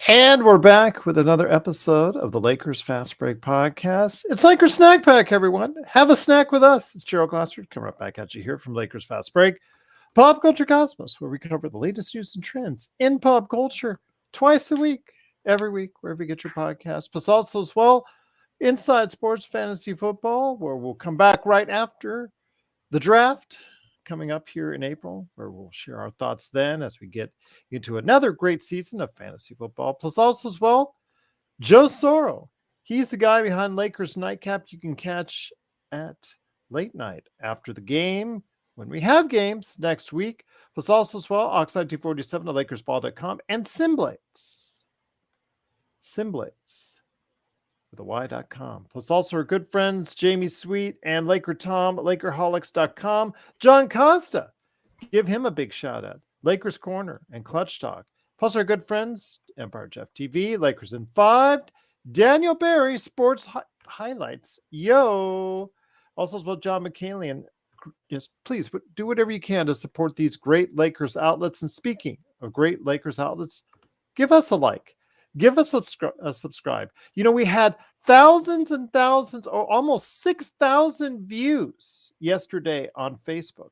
And we're back with another episode of the Lakers Fast Break Podcast. It's Lakers Snack Pack, everyone. Have a snack with us. It's Gerald Glassford coming right back at you here from Lakers Fast Break, Pop Culture Cosmos, where we cover the latest news and trends in pop culture twice a week, every week, wherever you get your podcast. Plus also as well, Inside Sports Fantasy Football, where we'll come back right after the draft coming up here in April, where we'll share our thoughts then as we get into another great season of fantasy football. Plus also as well, Joe Soro. He's the guy behind Lakers Nightcap. You can catch at late night after the game when we have games next week. Plus also as well, Oxide 247 at LakersBall.com and Simblades with a Y.com. Plus also our good friends Jamie Sweet and Laker Tom at Lakerholics.com. John Costa, give him a big shout out. Lakers Corner and Clutch Talk. Plus our good friends Empire Jeff TV, Lakers in 5, Daniel Barry, Sports Highlights. Yo! Also as well, John McCallion. Just please do whatever you can to support these great Lakers outlets. And speaking of great Lakers outlets, give us a like. Give us a subscribe. You know, we had thousands and thousands, or almost 6,000 views yesterday on Facebook.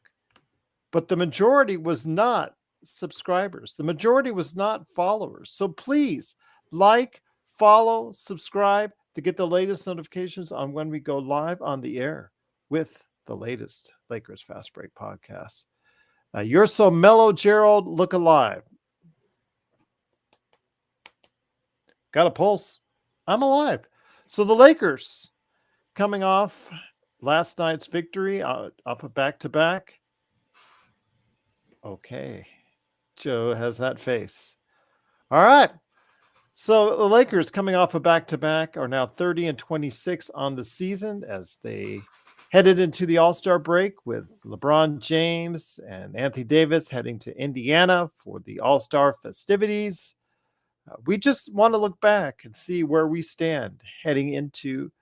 But the majority was not subscribers. The majority was not followers. So please like, follow, subscribe to get the latest notifications on when we go live on the air with the latest Lakers Fast Break podcast. You're so mellow, Gerald. Look alive. Got a pulse. I'm alive. So the Lakers coming off last night's victory off a back-to-back. Okay. Joe has that face. All right. So the Lakers coming off a back-to-back are now 30-26 on the season as they headed into the All-Star break with LeBron James and Anthony Davis heading to Indiana for the All-Star festivities. We just want to look back and see where we stand heading into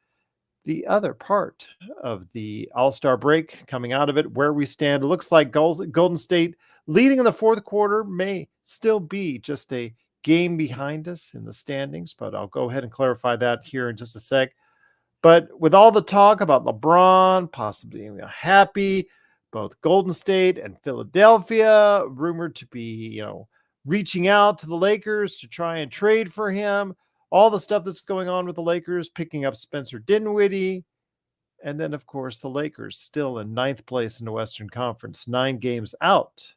the other part of the All-Star break, coming out of it, where we stand. It looks like Golden State leading in the fourth quarter may still be just a game behind us in the standings, but I'll go ahead and clarify that here in just a sec. But with all the talk about LeBron possibly being happy, both Golden State and Philadelphia rumored to be, reaching out to the Lakers to try and trade for him. All the stuff that's going on with the Lakers, picking up Spencer Dinwiddie. And then, of course, the Lakers still in 9th place in the Western Conference, 9 games out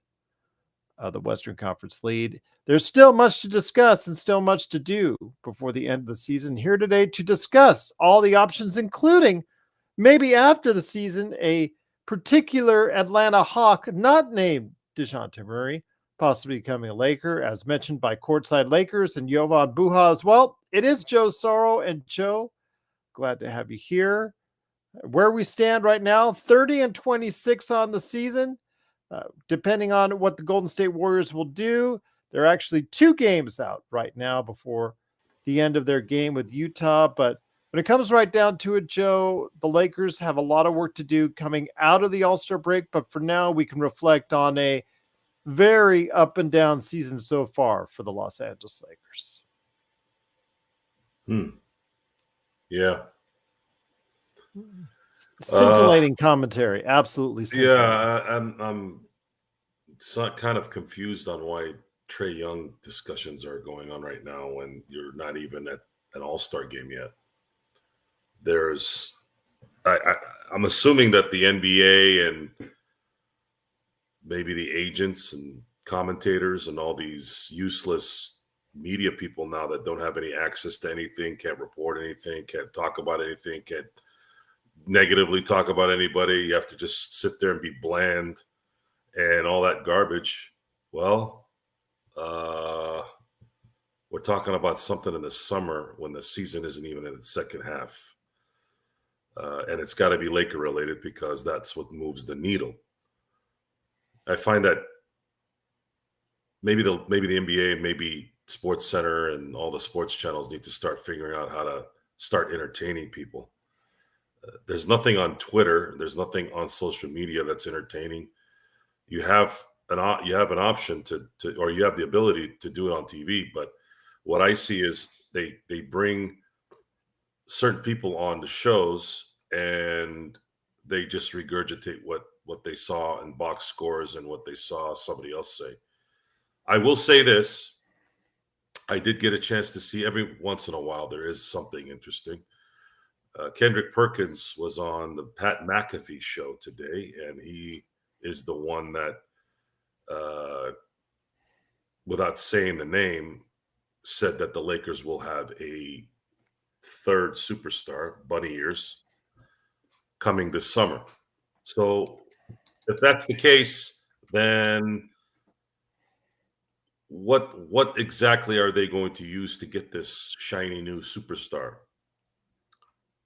of the Western Conference lead. There's still much to discuss and still much to do before the end of the season. Here today to discuss all the options, including maybe after the season, a particular Atlanta Hawk not named DeJounte Murray, possibly becoming a Laker, as mentioned by Courtside Lakers and Jovan Buha as well. It is Joe Soro. And Joe, glad to have you here. Where we stand right now, 30-26 on the season. Depending on what the Golden State Warriors will do, they're actually 2 games out right now before the end of their game with Utah. But when it comes right down to it, Joe, the Lakers have a lot of work to do coming out of the All-Star break. But for now, we can reflect on a very up and down season so far for the Los Angeles Lakers. Yeah. Scintillating commentary. Absolutely scintillating. Yeah, I'm kind of confused on why Trae Young discussions are going on right now when you're not even at an All-Star game yet. I'm assuming that the NBA and maybe the agents and commentators and all these useless media people now that don't have any access to anything, can't report anything, can't talk about anything, can't negatively talk about anybody. You have to just sit there and be bland and all that garbage. Well, we're talking about something in the summer when the season isn't even in its second half. And it's got to be Laker related because that's what moves the needle. I find that maybe the NBA, maybe Sports Center and all the sports channels need to start figuring out how to start entertaining people. There's nothing on Twitter. There's nothing on social media that's entertaining. You have an option to, or you have the ability to do it on TV. But What I see is they bring certain people on the shows and they just regurgitate what they saw in box scores and what they saw somebody else say. I will say this. I did get a chance to see every once in a while there is something interesting. Kendrick Perkins was on the Pat McAfee show today, and he is the one that, without saying the name, said that the Lakers will have a third superstar, bunny ears, coming this summer. So if that's the case, then what exactly are they going to use to get this shiny new superstar?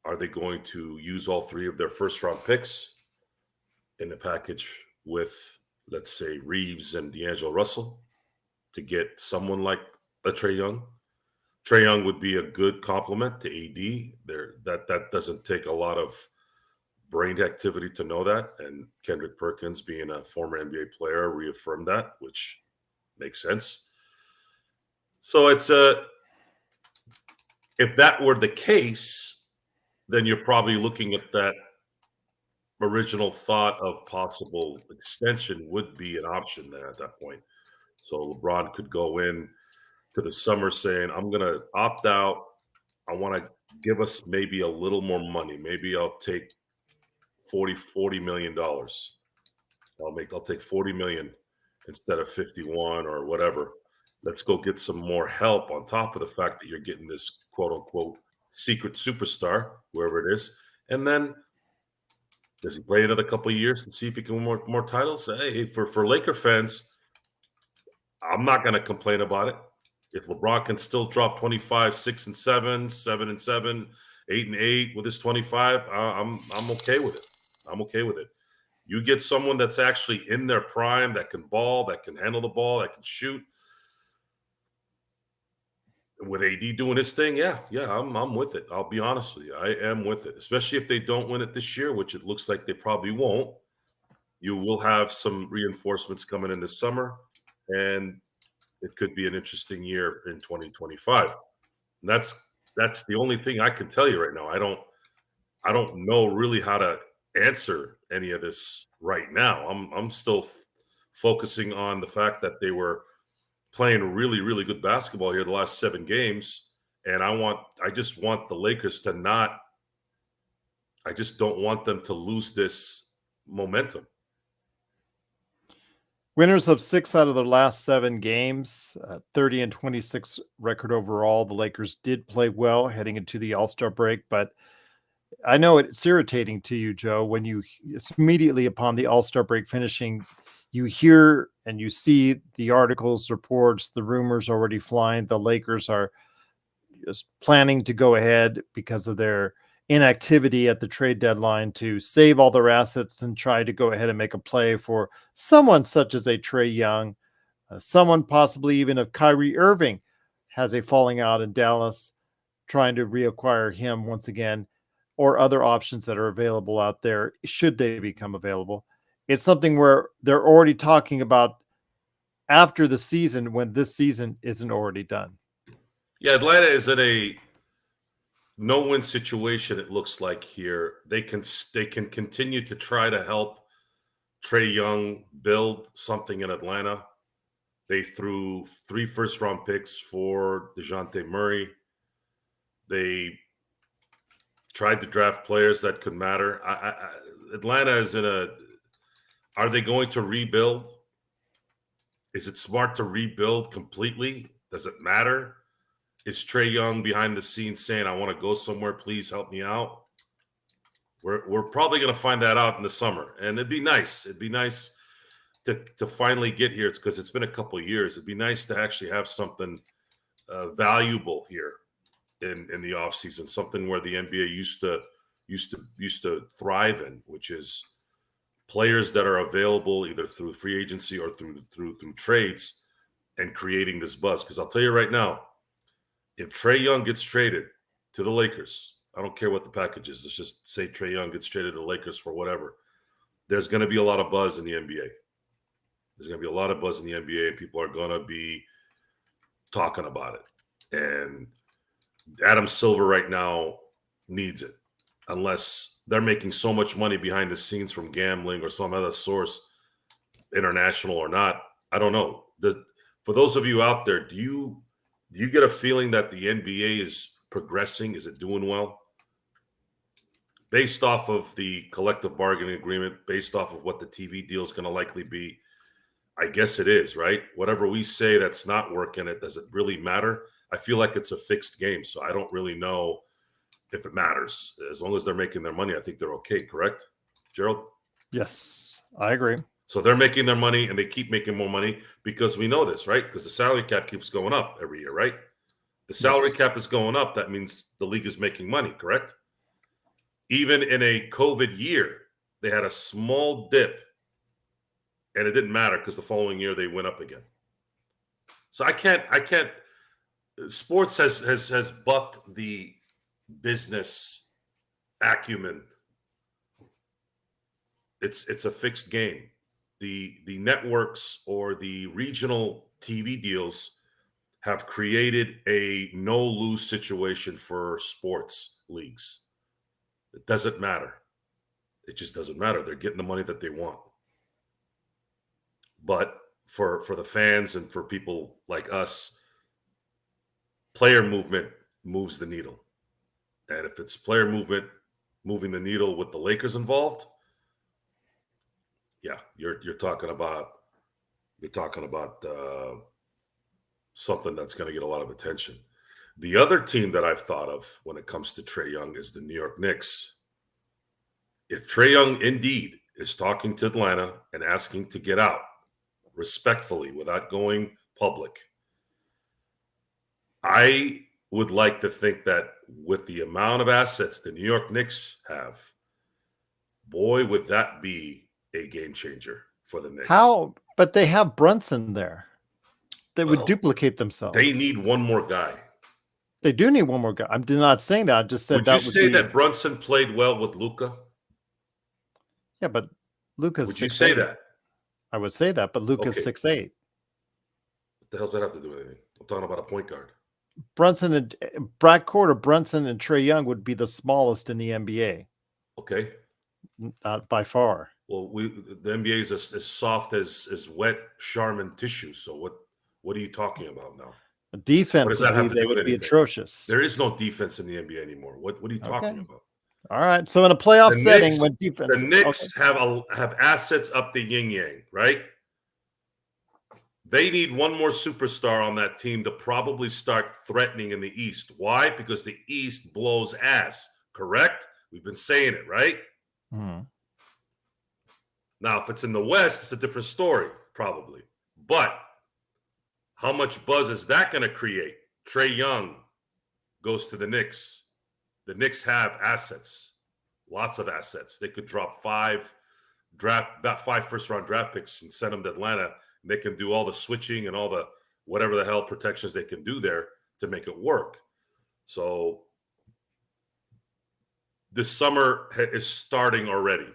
Are they going to use all three of their first round picks in the package with, let's say, Reeves and D'Angelo Russell to get someone like a Trae Young? Trae Young would be a good complement to AD. That doesn't take a lot of brain activity to know that. And Kendrick Perkins, being a former NBA player, reaffirmed that, which makes sense. So it's if that were the case, then you're probably looking at that original thought of possible extension would be an option there at that point. So LeBron could go in to the summer saying, I'm going to opt out. I want to give us maybe a little more money. Maybe I'll take $40 million. I'll take 40 million instead of 51 or whatever. Let's go get some more help on top of the fact that you're getting this quote unquote secret superstar, wherever it is. And then does he play another couple of years to see if he can win more titles? Hey, for Laker fans, I'm not going to complain about it. If LeBron can still drop 25, 6 and 7, 7 and 7, 8 and 8 with his 25, I'm okay with it. I'm okay with it. You get someone that's actually in their prime, that can ball, that can handle the ball, that can shoot. With AD doing his thing, yeah, I'm with it. I'll be honest with you. I am with it, especially if they don't win it this year, which it looks like they probably won't. You will have some reinforcements coming in this summer, and it could be an interesting year in 2025. And that's the only thing I can tell you right now. I don't know really how to answer any of this right now. I'm still focusing on the fact that they were playing really, really good basketball here the last 7 games. And I just want the Lakers to not, I just don't want them to lose this momentum. Winners of 6 out of their last 7 games, 30 and 26 record overall. The Lakers did play well heading into the All-Star break, but I know it's irritating to you, Joe, when it's immediately upon the All-Star break finishing, you hear and you see the articles, reports, the rumors already flying. The Lakers are just planning to go ahead because of their inactivity at the trade deadline to save all their assets and try to go ahead and make a play for someone such as a Trae Young, someone possibly even if Kyrie Irving has a falling out in Dallas, trying to reacquire him once again, or other options that are available out there should they become available. It's something where they're already talking about after the season when this season isn't already done. Yeah, Atlanta is in a no-win situation. It looks like here they can continue to try to help Trae Young build something in Atlanta. They threw 3 first-round picks for DeJounte Murray. They tried to draft players that could matter. Atlanta is in a. Are they going to rebuild? Is it smart to rebuild completely? Does it matter? Is Trae Young behind the scenes saying, I want to go somewhere, please help me out? We're probably going to find that out in the summer. And it'd be nice. It'd be nice to finally get here. It's because it's been a couple of years. It'd be nice to actually have something valuable here in the offseason, something where the NBA used to thrive in, which is players that are available either through free agency or through trades and creating this buzz. Because I'll tell you right now, if Trae Young gets traded to the Lakers, I don't care what the package is. Let's just say Trae Young gets traded to the Lakers for whatever. There's going to be a lot of buzz in the NBA. There's going to be a lot of buzz in the NBA, and people are going to be talking about it. And Adam Silver right now needs it, unless they're making so much money behind the scenes from gambling or some other source, international or not. I don't know. For those of you out there, do you get a feeling that the NBA is progressing? Is it doing well? Based off of the collective bargaining agreement, based off of what the TV deal is going to likely be, I guess it is, right? Whatever we say that's not working, does it really matter? I feel like it's a fixed game, so I don't really know if it matters. As long as they're making their money, I think they're okay, correct, Gerald? Yes, I agree. So they're making their money, and they keep making more money because we know this, right? Because the salary cap keeps going up every year, right? The salary cap is going up. That means the league is making money, correct? Even in a COVID year, they had a small dip, and it didn't matter because the following year they went up again. So I can't. Sports has bucked the business acumen. It's a fixed game. The networks or the regional TV deals have created a no-lose situation for sports leagues. It doesn't matter. It just doesn't matter. They're getting the money that they want. But for the fans and for people like us, player movement moves the needle. And if it's player movement moving the needle with the Lakers involved, yeah, you're talking about something that's going to get a lot of attention. The other team that I've thought of when it comes to Trae Young is the New York Knicks. If Trae Young indeed is talking to Atlanta and asking to get out respectfully without going public, I would like to think that with the amount of assets the New York Knicks have, boy, would that be a game changer for the Knicks. How? But they have Brunson there. They would duplicate themselves. They need one more guy. They do need one more guy. I'm not saying that. I just said would that you say that Brunson played well with Luka? Yeah, but Luka's 6'8". Would you say that? I would say that, but Luka's 6'8". What the hell's that have to do with anything? I'm talking about a point guard. Brunson and backcourt of Brunson and Trae Young would be the smallest in the NBA. Okay. Not by far. Well, the NBA is as soft as wet Charmin tissue. So what are you talking about now? Defensively, they would be atrocious. There is no defense in the NBA anymore. What are you talking about? All right. So in a playoff setting, when defense, the Knicks have assets up the yin yang, right? They need one more superstar on that team to probably start threatening in the East. Why? Because the East blows ass. Correct? We've been saying it, right? Mm-hmm. Now, if it's in the West, it's a different story, probably. But how much buzz is that going to create? Trae Young goes to the Knicks. The Knicks have assets, lots of assets. They could drop five first-round draft picks and send them to Atlanta. And they can do all the switching and all the whatever the hell protections they can do there to make it work. So the summer is starting already.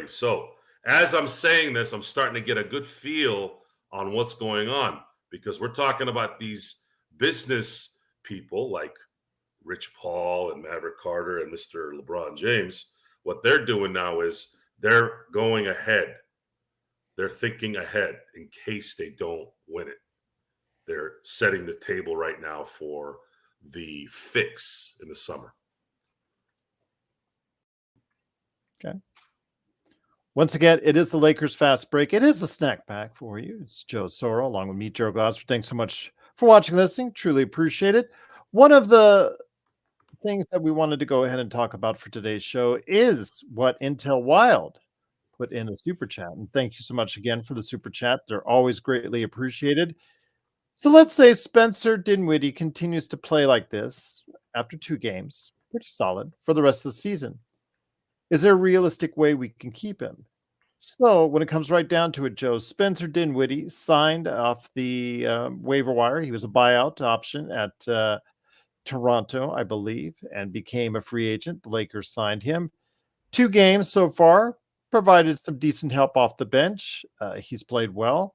So as I'm saying this, I'm starting to get a good feel on what's going on, because we're talking about these business people like Rich Paul and Maverick Carter and Mr. LeBron James. What they're doing now is they're going ahead. They're thinking ahead in case they don't win it. They're setting the table right now for the fix in the summer. Okay. Once again, it is the Lakers Fast Break. It is a snack pack for you. It's Joe Soro along with me, Joe Glasser. Thanks so much for watching and listening. Truly appreciate it. One of the things that we wanted to go ahead and talk about for today's show is what Intel Wild put in a super chat. And thank you so much again for the super chat. They're always greatly appreciated. So let's say Spencer Dinwiddie continues to play like this after 2 games, pretty solid, for the rest of the season. Is there a realistic way we can keep him? So when it comes right down to it, Joe, Spencer Dinwiddie signed off the waiver wire. He was a buyout option at Toronto, I believe, and became a free agent. The Lakers signed him. 2 games so far, provided some decent help off the bench. He's played well.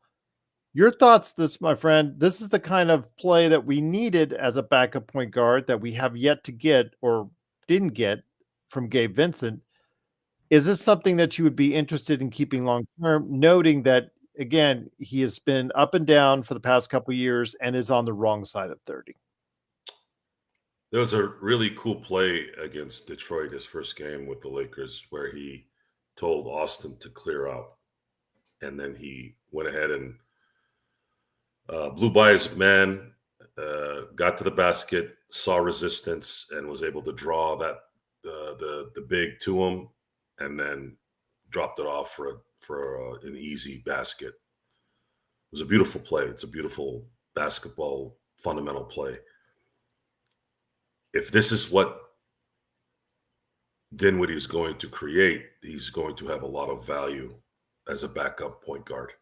Your thoughts, this, my friend, this is the kind of play that we needed as a backup point guard that we have yet to get or didn't get from Gabe Vincent. Is this something that you would be interested in keeping long term, noting that, again, he has been up and down for the past couple of years and is on the wrong side of 30? There was a really cool play against Detroit, his first game with the Lakers, where he told Austin to clear out. And then he went ahead and blew by his man, got to the basket, saw resistance, and was able to draw that the big to him, and then dropped it off for an easy basket. It was a beautiful play. It's a beautiful basketball fundamental play. If this is what Dinwiddie is going to create, he's going to have a lot of value as a backup point guard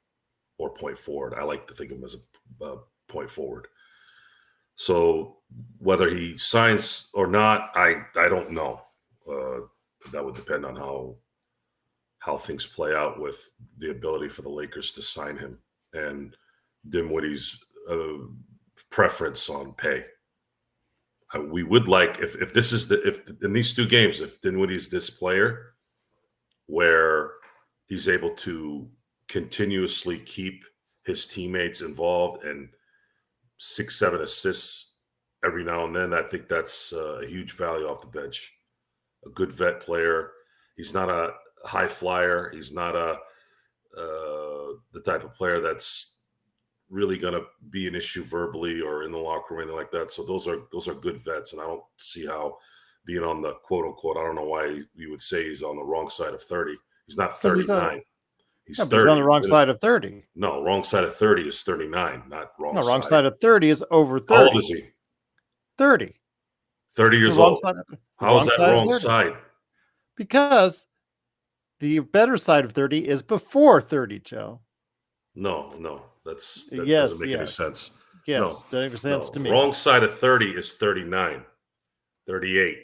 or point forward. I like to think of him as a point forward. So whether he signs or not, I don't know. That would depend on how things play out with the ability for the Lakers to sign him and Dinwiddie's preference on pay. We would like if this is if in these two games, if Dinwiddie's this player where he's able to continuously keep his teammates involved and 6-7 assists every now and then, I think that's a huge value off the bench. A good vet player. He's not a high flyer. He's not the type of player that's really going to be an issue verbally or in the locker room or anything like that. So those are good vets, and I don't see how being on the quote unquote, I don't know why you would say he's on the wrong side of 30. He's not 39. He's 30. He's on the wrong side of 30. No, wrong side of 30 is 39, not wrong side. No, wrong side of 30 is over 30. How old is he? 30. 30 years old. How is that wrong side? Because the better side of 30 is before 30, Joe. No. That doesn't make any sense. Yes, that makes sense to me. Wrong side of 30 is 39, 38.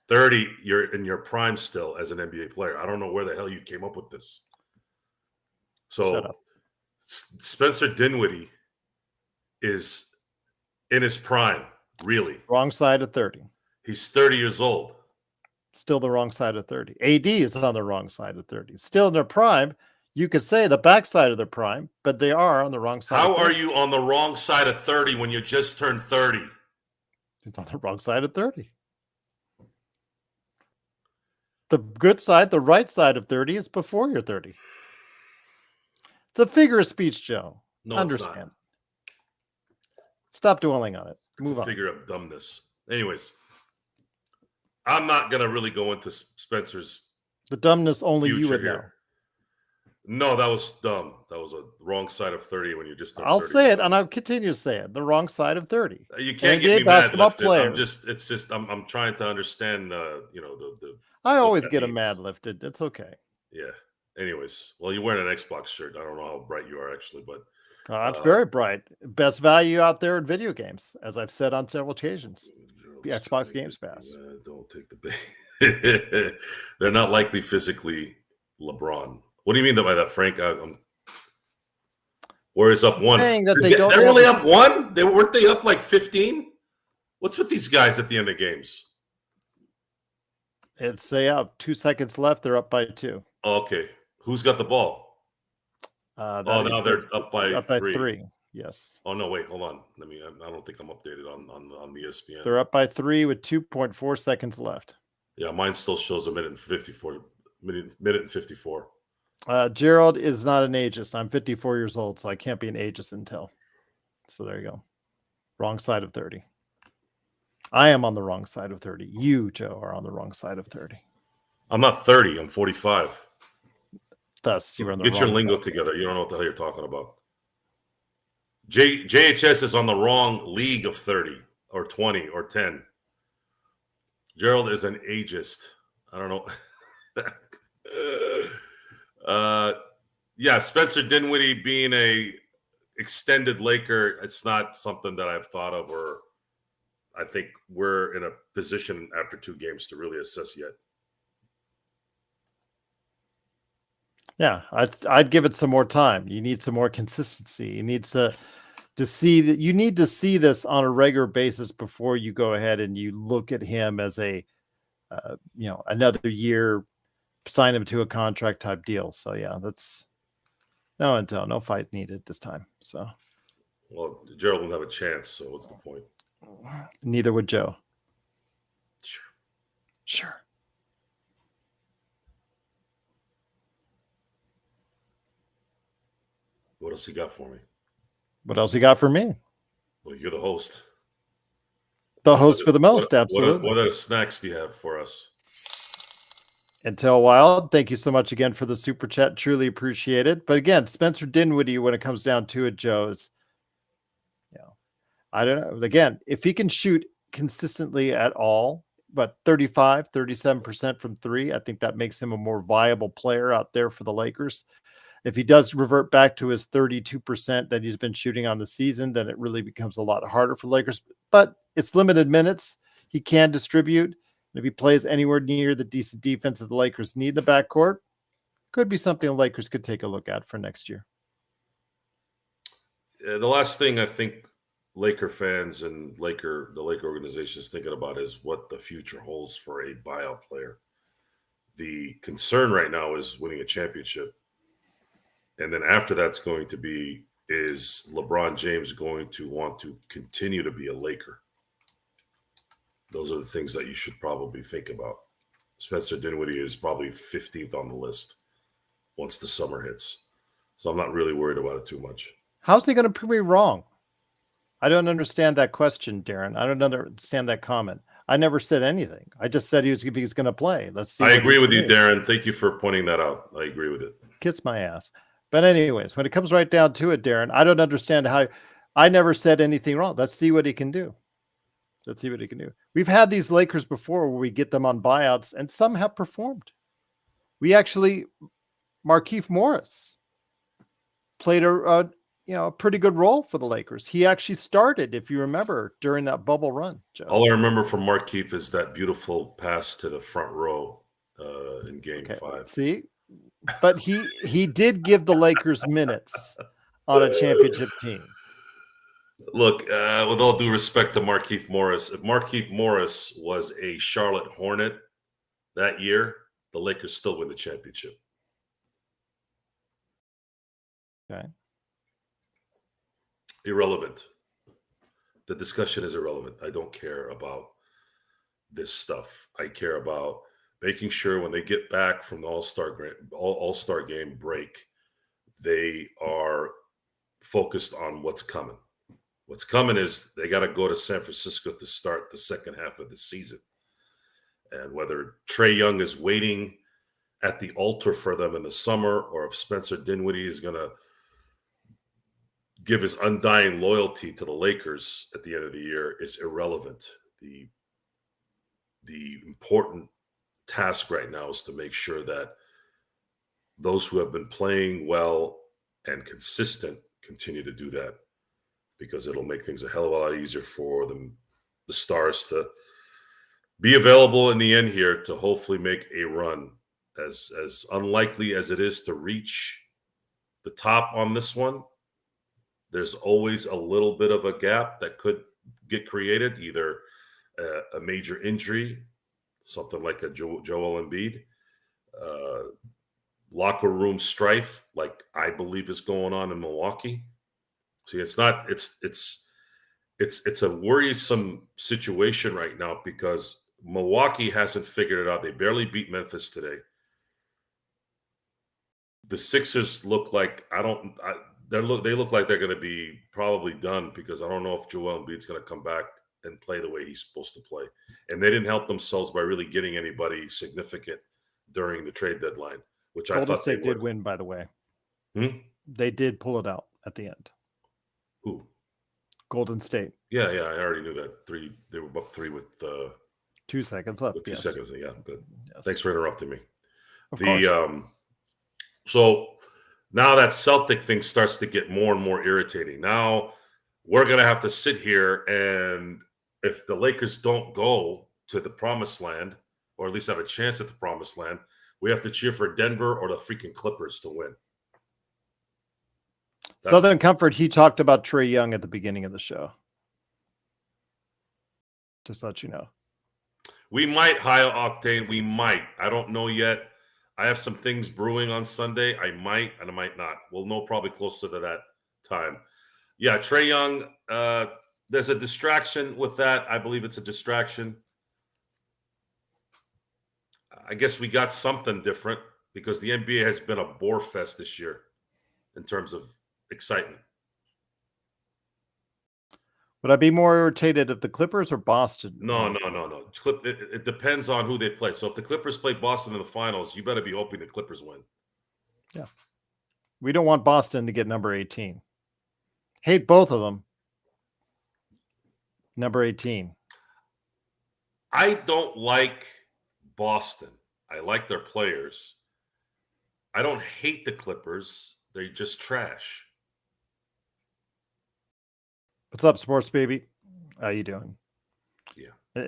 30, you're in your prime still as an NBA player. I don't know where the hell you came up with this. So Spencer Dinwiddie is in his prime, really. Wrong side of 30. He's 30 years old. Still the wrong side of 30. AD is on the wrong side of 30. Still in their prime. You could say the backside of their prime, but they are on the wrong side. How are you on the wrong side of 30 when you just turned 30? It's on the wrong side of 30. The good side, the right side of 30 is before you're 30. It's a figure of speech, Joe. No, understand. It's not. Stop dwelling on it. Move on. Figure of dumbness. Anyways, I'm not going to really go into Spencer's the dumbness only you would know. No, that was dumb. That was a wrong side of 30 when you just. I'll say it, and I'll continue to say it. The wrong side of 30. You can't get me mad lifted. I'm trying to understand. The. I always get a mad lifted. It's okay. Yeah. Anyways, well, you're wearing an Xbox shirt. I don't know how bright you are actually, but. It's very bright. Best value out there in video games, as I've said on several occasions. The Xbox Games Pass. Don't take the bait. They're not likely physically LeBron. What do you mean by that, Frank? Warriors up one. They're only up one? Weren't they up like 15? What's with these guys at the end of games? It's 2 seconds left. They're up by 2. Oh, okay. Who's got the ball? Now they're up by 3. Yes. Oh no! Wait, hold on. I don't think I'm updated on the ESPN. They're up by 3 with 2.4 seconds left. Yeah, mine still shows a minute and 54. Minute and 54. Gerald is not an ageist. I'm 54 years old, so I can't be an ageist until. So there you go. Wrong side of 30. I am on the wrong side of 30. You, Joe, are on the wrong side of 30. I'm not 30. I'm 45. Thus, you're on the Get your lingo together. You don't know what the hell you're talking about. JHS is on the wrong league of 30 or 20 or 10. Gerald is an ageist. I don't know. Yeah, Spencer Dinwiddie being a extended Laker, it's not something that I've thought of, or I think we're in a position after 2 games to really assess yet. Yeah, I'd give it some more time. You need some more consistency. You need to see that you need to see this on a regular basis before you go ahead and you look at him as a another year, sign him to a contract type deal. So yeah, that's no fight needed this time. So Well, Gerald won't have a chance, so what's the point? neither would Joe. Sure. What else you got for me? What else you got for me? Well, you're the host. The host for the most, absolutely. What other snacks do you have for us? Intel Wild, thank you so much again for the super chat. Truly appreciate it. But again, Spencer Dinwiddie, when it comes down to it, Joe, is, I don't know. Again, if he can shoot consistently at all, but 35, 37% from three, I think that makes him a more viable player out there for the Lakers. If he does revert back to his 32% that he's been shooting on the season, then it really becomes a lot harder for the Lakers. But it's limited minutes. He can distribute. If he plays anywhere near the decent defense that the Lakers need in the backcourt, could be something the Lakers could take a look at for next year. The last thing I think Laker fans and the Laker organization is thinking about is what the future holds for a buyout player. The concern right now is winning a championship. And then after that's going to be, is LeBron James going to want to continue to be a Laker? Those are the things that you should probably think about. Spencer Dinwiddie is probably 15th on the list once the summer hits. So I'm not really worried about it too much. How's he going to prove me wrong? I don't understand that question, Darren. I don't understand that comment. I never said anything. I just said he's going to play. Let's see. I agree with you, Darren. Thank you for pointing that out. I agree with it. Kiss my ass. But anyways, when it comes right down to it, Darren, I don't understand how I never said anything wrong. Let's see what he can do. Let's see what he can do. We've had these Lakers before where we get them on buyouts and some have performed. We actually, Markieff Morris played a pretty good role for the Lakers. He actually started, if you remember, during that bubble run, Joe. All I remember from Markieff is that beautiful pass to the front row in Game 5. See, but he did give the Lakers minutes on a championship team. Look, with all due respect to Markieff Morris, if Markieff Morris was a Charlotte Hornet that year, the Lakers still win the championship. Okay. Irrelevant. The discussion is irrelevant. I don't care about this stuff. I care about making sure when they get back from the All-Star game break, they are focused on what's coming. What's coming is they got to go to San Francisco to start the second half of the season. And whether Trae Young is waiting at the altar for them in the summer or if Spencer Dinwiddie is going to give his undying loyalty to the Lakers at the end of the year is irrelevant. The important task right now is to make sure that those who have been playing well and consistent continue to do that, because it'll make things a hell of a lot easier for the stars to be available in the end here to hopefully make a run. As unlikely as it is to reach the top on this one, there's always a little bit of a gap that could get created, either a major injury, something like a Joel Embiid, locker room strife, like I believe is going on in Milwaukee. See, it's a worrisome situation right now because Milwaukee hasn't figured it out. They barely beat Memphis today. The Sixers look like they look like they're going to be probably done, because I don't know if Joel Embiid's going to come back and play the way he's supposed to play. And they didn't help themselves by really getting anybody significant during the trade deadline, which Golden I thought State did win, by the way. They did pull it out at the end. Who? Golden State. Yeah, I already knew that. They were up 3 with 2 seconds left. With 2 seconds, yeah. Good. Yes. Thanks for interrupting me. Of course. So now that Celtic thing starts to get more and more irritating. Now we're going to have to sit here, and if the Lakers don't go to the promised land, or at least have a chance at the promised land, we have to cheer for Denver or the freaking Clippers to win. Southern Comfort, he talked about Trae Young at the beginning of the show. Just to let you know. We might, higher octane. We might. I don't know yet. I have some things brewing on Sunday. I might and I might not. We'll know probably closer to that time. Yeah, Trae Young, there's a distraction with that. I believe it's a distraction. I guess we got something different because the NBA has been a bore fest this year in terms of excitement. Would I be more irritated if the Clippers or Boston? No. It depends on who they play. So if the Clippers play Boston in the finals, you better be hoping the Clippers win. Yeah. We don't want Boston to get number 18. Hate both of them. Number 18. I don't like Boston. I like their players. I don't hate the Clippers. They're just trash. What's up, sports baby? How you doing? Yeah.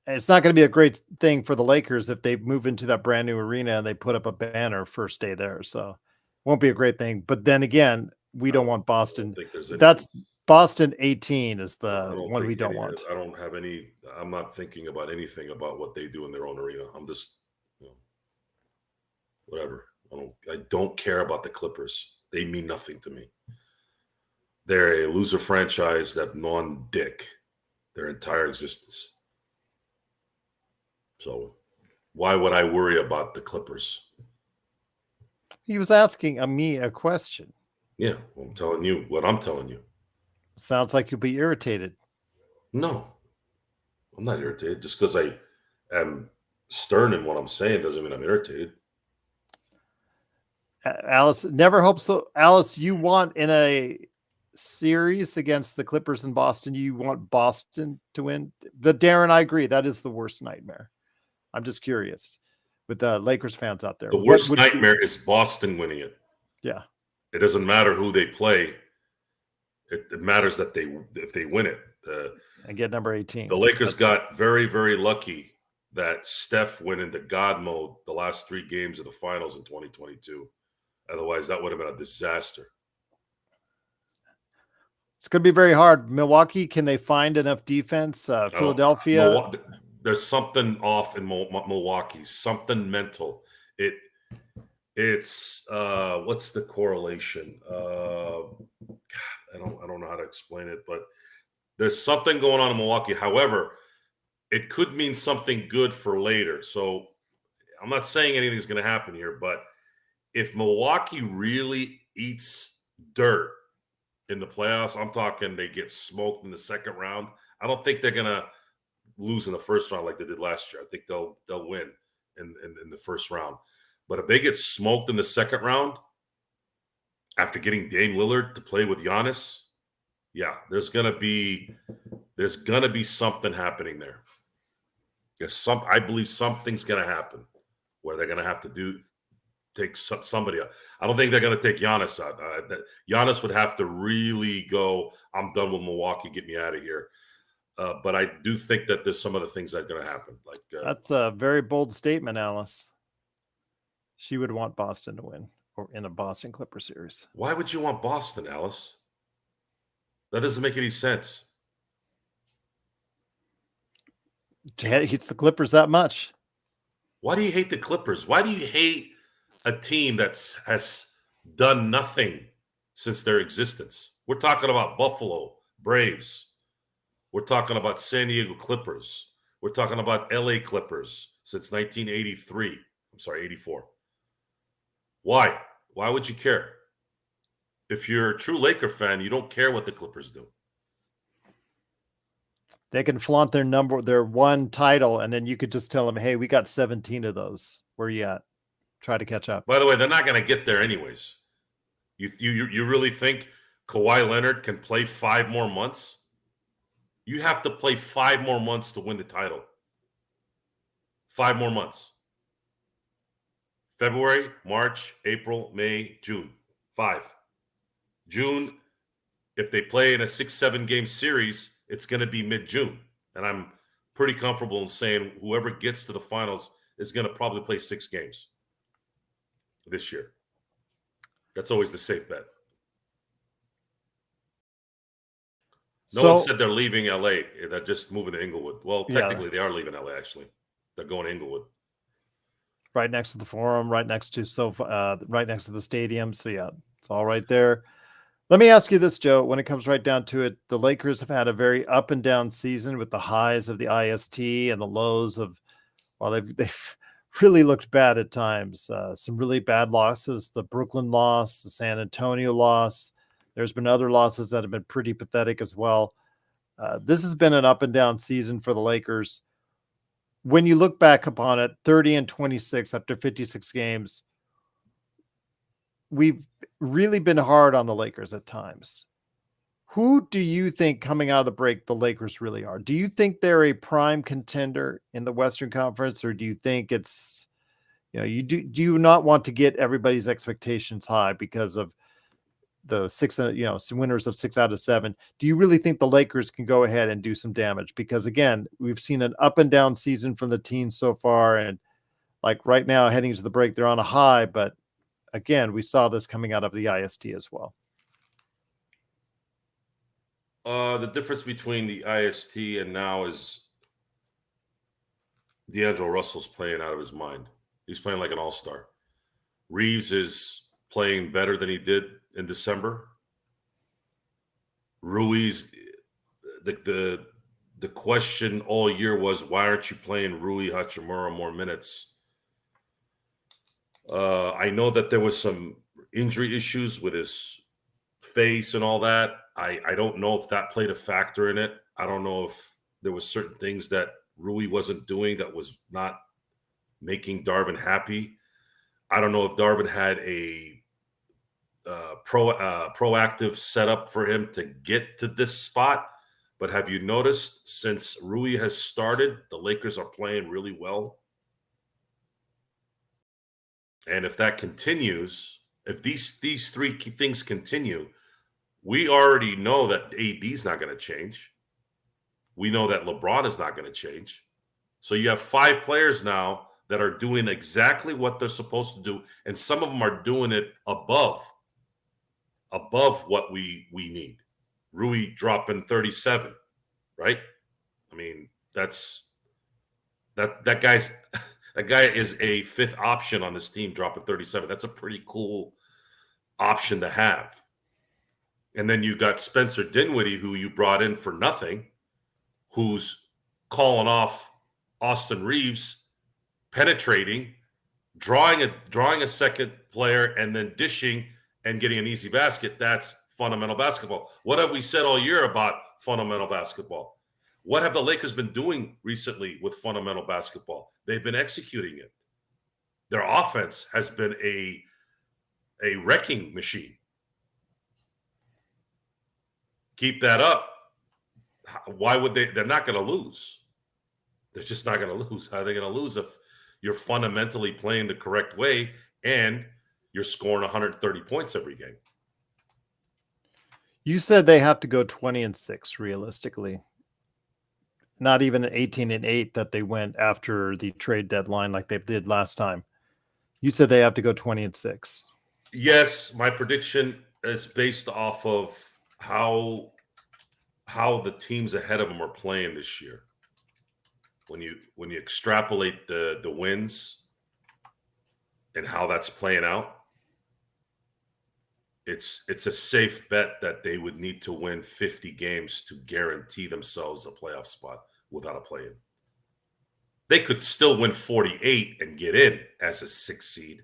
It's not going to be a great thing for the Lakers if they move into that brand new arena and they put up a banner first day there. So won't be a great thing. But then again, we don't want Boston. That's Boston 18 is the one we don't want. I don't have any. I'm not thinking about anything about what they do in their own arena. I'm just, whatever. I don't care about the Clippers. They mean nothing to me. They're a loser franchise that gnawn dick their entire existence. So why would I worry about the Clippers? He was asking me a question. Yeah, well, I'm telling you what I'm telling you. Sounds like you'll be irritated. No, I'm not irritated. Just because I am stern in what I'm saying doesn't mean I'm irritated. Alice, never hope so. Alice, you want in a series against the Clippers in Boston, you want Boston to win. But Darren, I agree. That is the worst nightmare. I'm just curious with the Lakers fans out there. The worst nightmare is Boston winning it. Yeah. It doesn't matter who they play. It matters that if they win it. And get number 18. The Lakers got very, very lucky that Steph went into God mode the last 3 games of the finals in 2022. Otherwise, that would have been a disaster. It's going to be very hard. Milwaukee, can they find enough defense? Philadelphia? There's something off in Milwaukee, something mental. It's what's the correlation? I don't know how to explain it, but there's something going on in Milwaukee. However, it could mean something good for later. So I'm not saying anything's going to happen here, but if Milwaukee really eats dirt in the playoffs, I'm talking they get smoked in the second round. I don't think they're going to lose in the first round like they did last year. I think they'll win in the first round. But if they get smoked in the second round after getting Dame Lillard to play with Giannis, yeah, there's gonna be something happening there. I believe something's gonna happen where they're gonna have to take somebody out. I don't think they're gonna take Giannis out. Giannis would have to really go, I'm done with Milwaukee, get me out of here. But I do think that there's some other things that are going to happen. That's a very bold statement, Alice. She would want Boston to win or in a Boston Clipper series. Why would you want Boston, Alice? That doesn't make any sense. Hates the Clippers that much. Why do you hate the Clippers? Why do you hate a team that has done nothing since their existence? We're talking about Buffalo, Braves. We're talking about San Diego Clippers. We're talking about LA Clippers since 1983. I'm sorry, 84. Why? Why would you care? If you're a true Laker fan, you don't care what the Clippers do. They can flaunt their one title, and then you could just tell them, hey, we got 17 of those. Where you at? Try to catch up. By the way, they're not going to get there anyways. You really think Kawhi Leonard can play 5 more months? You have to play 5 more months to win the title. 5 more months. February, March, April, May, June. 5. June, if they play in a 6-7 game series, it's going to be mid-June. And I'm pretty comfortable in saying whoever gets to the finals is going to probably play 6 games. this year. That's always the safe bet. No one said they're leaving LA. They're just moving to Inglewood. Well, technically, they are leaving LA, actually. They're going to Inglewood. Right next to the Forum, right next to the stadium. So, yeah, it's all right there. Let me ask you this, Joe. When it comes right down to it, the Lakers have had a very up and down season with the highs of the IST and the lows of, well, they've really looked bad at times. Some really bad losses, the Brooklyn loss, the San Antonio loss. There's been other losses that have been pretty pathetic as well. This has been an up and down season for the Lakers. When you look back upon it, 30-26 after 56 games, we've really been hard on the Lakers at times. Who do you think coming out of the break the Lakers really are? Do you think they're a prime contender in the Western Conference, or do you think it's, do you not want to get everybody's expectations high because of the some winners of 6 out of 7? Do you really think the Lakers can go ahead and do some damage? Because again, we've seen an up and down season from the team so far, and like right now heading to the break, they're on a high, but again, we saw this coming out of the IST as well. The difference between the IST and now is D'Angelo Russell's playing out of his mind. He's playing like an all-star. Reeves is playing better than he did in December. Rui's the question all year was, why aren't you playing Rui Hachimura more minutes? I know that there was some injury issues with his face and all that. I don't know if that played a factor in it. I don't know if there was certain things that Rui wasn't doing that was not making Darvin happy. I don't know if Darvin had a proactive setup for him to get to this spot. But have you noticed since Rui has started, the Lakers are playing really well? And if that continues, if these three key things continue, we already know that AD is not going to change. We know that LeBron is not going to change. So you have 5 players now that are doing exactly what they're supposed to do, and some of them are doing it above what we need. Rui dropping 37, right? I mean, that guy's that guy is a 5th option on this team, dropping 37. That's a pretty cool option to have. And then you got Spencer Dinwiddie, who you brought in for nothing, who's calling off Austin Reeves, penetrating, drawing a second player, and then dishing and getting an easy basket. That's fundamental basketball. What have we said all year about fundamental basketball? What have the Lakers been doing recently with fundamental basketball? They've been executing it. Their offense has been a wrecking machine. Keep that up. Why would they? They're not going to lose. They're just not going to lose. How are they going to lose if you're fundamentally playing the correct way and you're scoring 130 points every game? You said they have to go 20-6 realistically. Not even an 18-8 that they went after the trade deadline like they did last time. You said they have to go 20-6. Yes, my prediction is based off of how the teams ahead of them are playing this year. When you extrapolate the wins and how that's playing out, it's a safe bet that they would need to win 50 games to guarantee themselves a playoff spot without a play-in. They could still win 48 and get in as a 6th seed.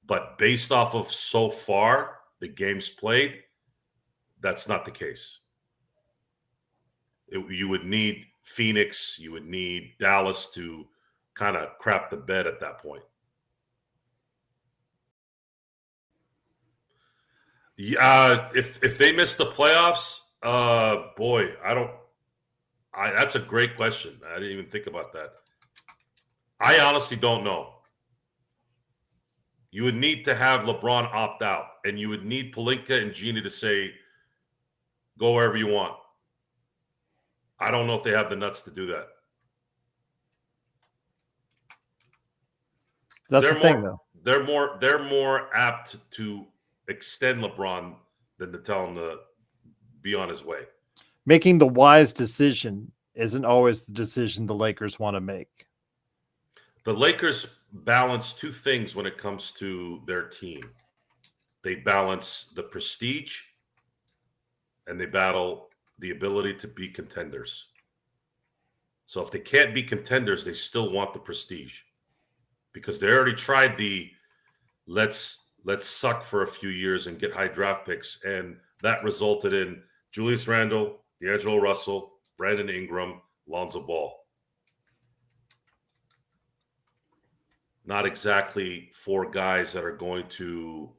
But based off of so far, the games played, that's not the case. You would need Phoenix, you would need Dallas to kind of crap the bed at that point. Yeah, if they miss the playoffs, boy, that's a great question. I didn't even think about that. I honestly don't know. You would need to have LeBron opt out, and you would need Pelinka and Genie to say, go wherever you want. I don't know if they have the nuts to do that. That's the thing, though. they're more apt to extend LeBron than to tell him to be on his way. Making the wise decision isn't always the decision the Lakers want to make. The Lakers balance two things when it comes to their team. They balance the prestige and they battle the ability to be contenders. So if they can't be contenders, they still want the prestige because they already tried the let's suck for a few years and get high draft picks, and that resulted in Julius Randle, D'Angelo Russell, Brandon Ingram, Lonzo Ball. Not exactly four guys that are going to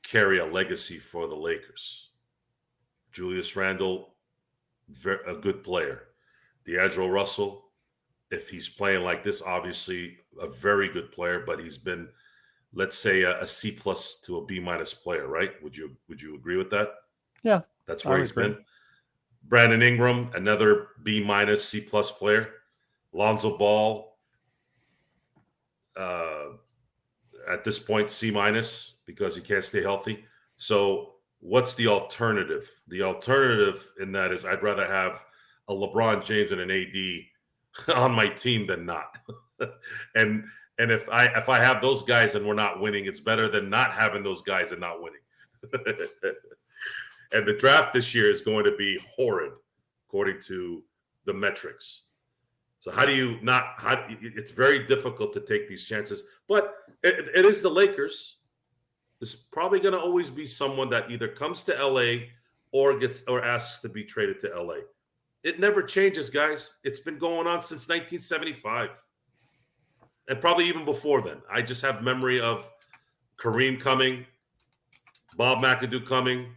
carry a legacy for the Lakers. Julius Randle, a good player. D'Angelo Russell, if he's playing like this, obviously a very good player, but he's been, let's say, a C plus to a B minus player, right? Would you agree with that? Yeah, that's where he's been. Brandon Ingram, another B minus C plus player. Lonzo Ball, at this point C minus because he can't stay healthy. So what's the alternative? The alternative in that is I'd rather have a LeBron James and an AD on my team than not. and if I have those guys and we're not winning, it's better than not having those guys and not winning. And the draft this year is going to be horrid, according to the metrics. So how do you not? It's very difficult to take these chances, but it is the Lakers. There's probably going to always be someone that either comes to LA or asks to be traded to LA. It never changes, guys. It's been going on since 1975, and probably even before then. I just have memory of Kareem coming, Bob McAdoo coming,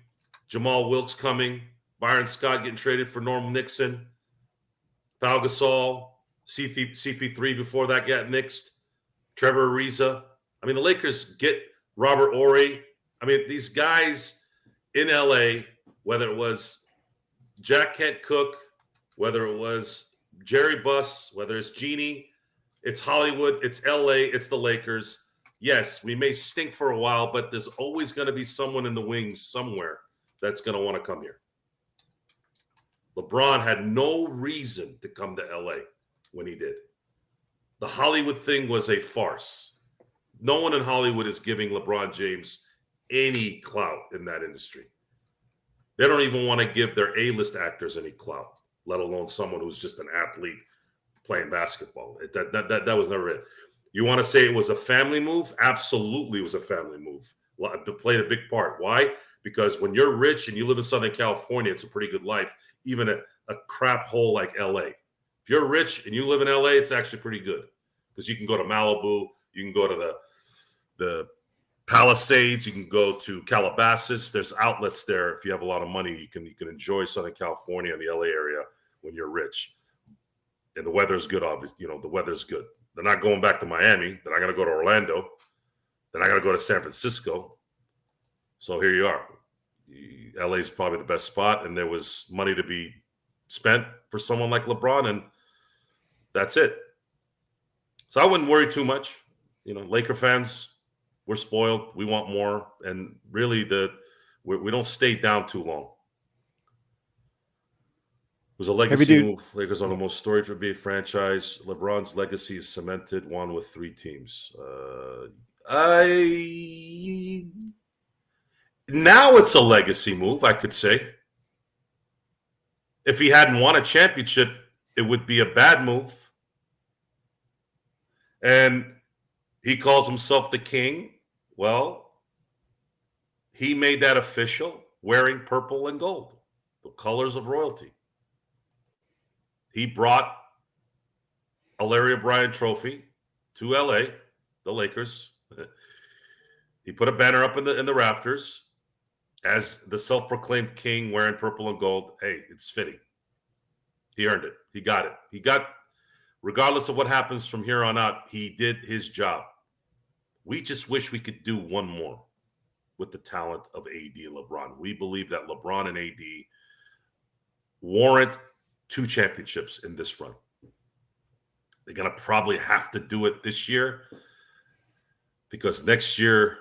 Jamal Wilkes coming, Byron Scott getting traded for Norm Nixon, Pau Gasol, CP3 before that got nixed, Trevor Ariza. I mean, the Lakers get Robert Horry. I mean, these guys in LA, whether it was Jack Kent Cook, whether it was Jerry Buss, whether it's Jeannie, it's Hollywood, it's LA, it's the Lakers. Yes, we may stink for a while, but there's always going to be someone in the wings somewhere that's going to want to come here. LeBron had no reason to come to LA when he did. The Hollywood thing was a farce. No one in Hollywood is giving LeBron James any clout in that industry. They don't even want to give their A-list actors any clout, let alone someone who's just an athlete playing basketball. That was never it. You want to say it was a family move? Absolutely, it was a family move. It played a big part. Why? Because when you're rich and you live in Southern California, it's a pretty good life, even a crap hole like LA. If you're rich and you live in LA, it's actually pretty good because you can go to Malibu, you can go to the Palisades, you can go to Calabasas. There's outlets there. If you have a lot of money, you can enjoy Southern California and the LA area when you're rich. And the weather's good, obviously. The weather's good. They're not going back to Miami. They're not going to go to Orlando. They're not going to go to San Francisco. So here you are. LA is probably the best spot, and there was money to be spent for someone like LeBron, and that's it. So I wouldn't worry too much. Laker fans, we're spoiled. We want more, and really, we don't stay down too long. It was a legacy move. Lakers are the most storied for being franchise. LeBron's legacy is cemented, one with 3 teams. Now it's a legacy move, I could say. If he hadn't won a championship, it would be a bad move. And he calls himself the king. Well, he made that official wearing purple and gold, the colors of royalty. He brought a Larry O'Brien trophy to LA, the Lakers. He put a banner up in the rafters as the self-proclaimed king wearing purple and gold. Hey, it's fitting. He earned it. He got it. Regardless of what happens from here on out, he did his job. We just wish we could do one more with the talent of AD and LeBron. We believe that LeBron and AD warrant 2 championships in this run. They're going to probably have to do it this year. because next year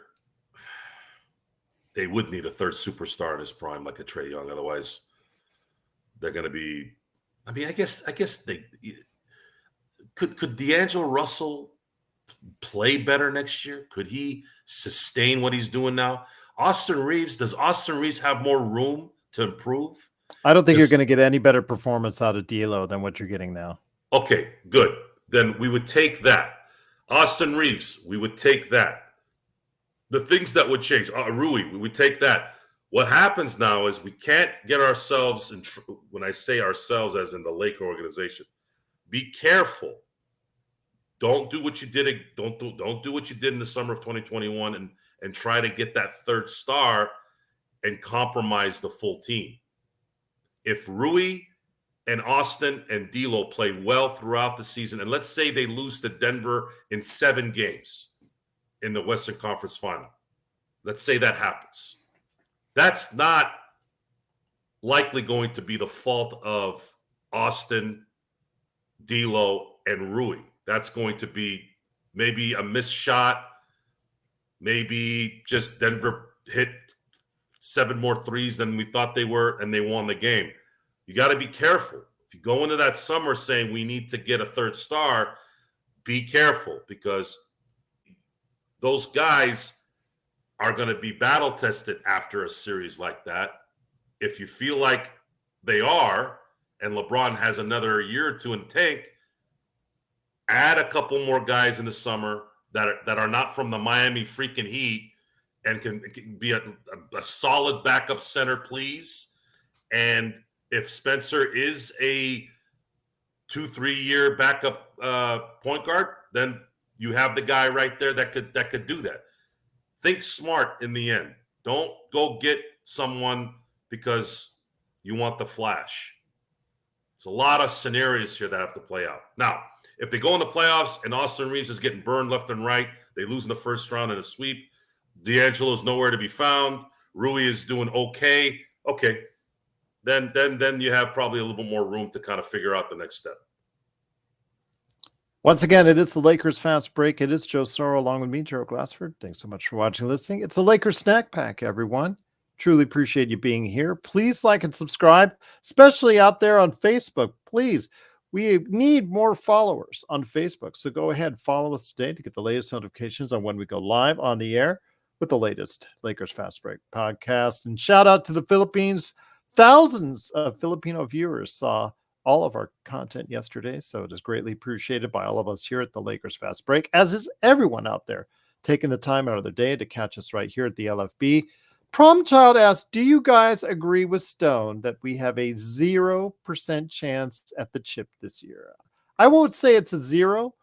they would need a third superstar in his prime, like a Trae Young. Otherwise, they're going to be. I mean, I guess they could D'Angelo Russell play better next year? Could he sustain what he's doing now? Does Austin Reeves have more room to improve? I don't think you're Because, going to get any better performance out of D'Lo than what you're getting now. okay, good. Then we would take that. Austin Reeves, we would take that. The things that would change, Rui, we would take that. What happens now is we can't get ourselves in. When I say ourselves, as in the Laker organization, be careful. Don't do what you did. Don't do what you did in the summer of 2021 and try to get that third star and compromise the full team. If Rui and Austin and D'Lo play well throughout the season, and let's say they lose to Denver in 7 games in the Western Conference Final, let's say that happens. That's not likely going to be the fault of Austin, D'Lo, and Rui. That's going to be maybe a missed shot, maybe just Denver hit 7 more threes than we thought they were, and they won the game. You got to be careful. If you go into that summer saying we need to get a third star, be careful, because those guys are going to be battle tested after a series like that. If you feel like they are, and LeBron has another year or two in the tank, add a couple more guys in the summer that are not from the Miami freaking Heat and can be a solid backup center, please. And if Spencer is a 2-3 year backup point guard, then you have the guy right there that could do that. Think smart in the end. Don't go get someone because you want the flash. It's a lot of scenarios here that have to play out. Now, if they go in the playoffs and Austin Reeves is getting burned left and right, they lose in the first round in a sweep, D'Angelo's nowhere to be found, Rui is doing okay, then you have probably a little bit more room to kind of figure out the next step. Once again, it is the Lakers Fast Break. It is Joe Soro along with me, Joe Glassford. Thanks so much for watching and listening. It's a Lakers Snack Pack, everyone. Truly appreciate you being here. Please like and subscribe, especially out there on Facebook. Please, we need more followers on Facebook. So go ahead, follow us today to get the latest notifications on when we go live on the air with the latest Lakers Fast Break podcast. And shout out to the Philippines. Thousands of Filipino viewers saw all of our content yesterday, so it is greatly appreciated by all of us here at the Lakers Fast Break, as is everyone out there taking the time out of their day to catch us right here at the LFB. Prom Child asks, do you guys agree with Stone that we have a 0% chance at the chip this year? I won't say it's a 0,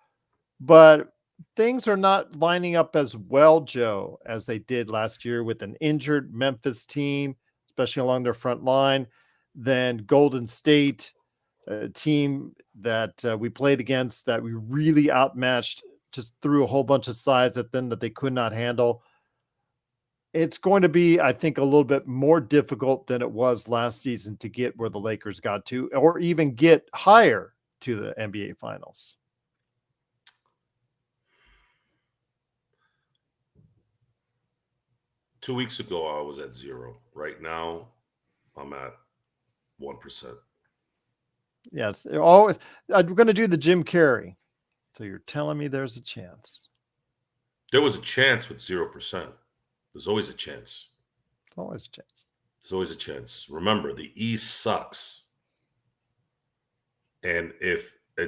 but things are not lining up as well, Joe, as they did last year with an injured Memphis team, especially along their front line, then Golden State, a team that we played against that we really outmatched, just threw a whole bunch of sides at them that they could not handle. It's going to be, I think, a little bit more difficult than it was last season to get where the Lakers got to, or even get higher to the NBA Finals. Two weeks ago, I was at 0. Right now, I'm at 1%. Yeah, it's always. I'm going to do the Jim Carrey. So you're telling me there's a chance? There was a chance with 0%. There's always a chance. Always a chance. There's always a chance. Remember, the East sucks. And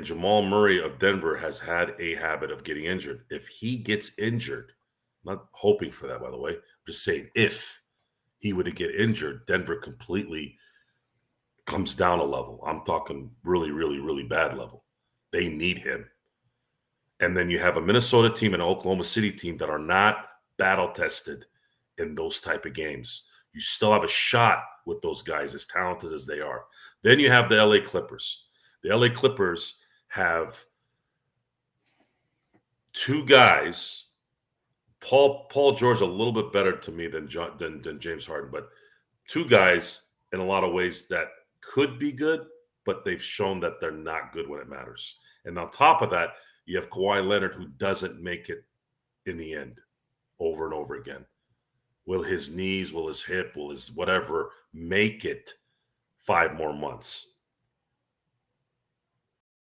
Jamal Murray of Denver has had a habit of getting injured. If he gets injured, I'm not hoping for that, by the way, I'm just saying if he were to get injured, Denver completely comes down a level. I'm talking really, really, really bad level. They need him. And then you have a Minnesota team and an Oklahoma City team that are not battle tested in those type of games. You still have a shot with those guys, as talented as they are. Then you have the LA Clippers. The LA Clippers have 2 guys. Paul George a little bit better to me than James Harden, but 2 guys in a lot of ways that could be good, but they've shown that they're not good when it matters. And on top of that, you have Kawhi Leonard, who doesn't make it in the end. over and over again. Will his knees, will his hip, will his whatever make it 5 more months?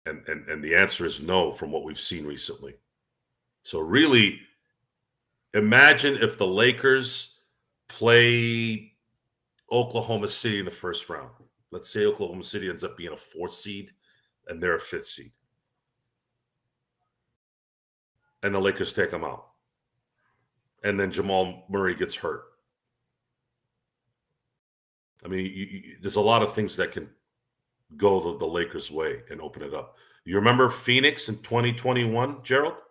And the answer is no from what we've seen recently. So really, imagine if the Lakers play Oklahoma City in the first round. Let's say Oklahoma City ends up being a 4th seed and they're a 5th seed. And the Lakers take them out. And then Jamal Murray gets hurt. I mean, there's a lot of things that can go the Lakers' way and open it up. You remember Phoenix in 2021, Gerald?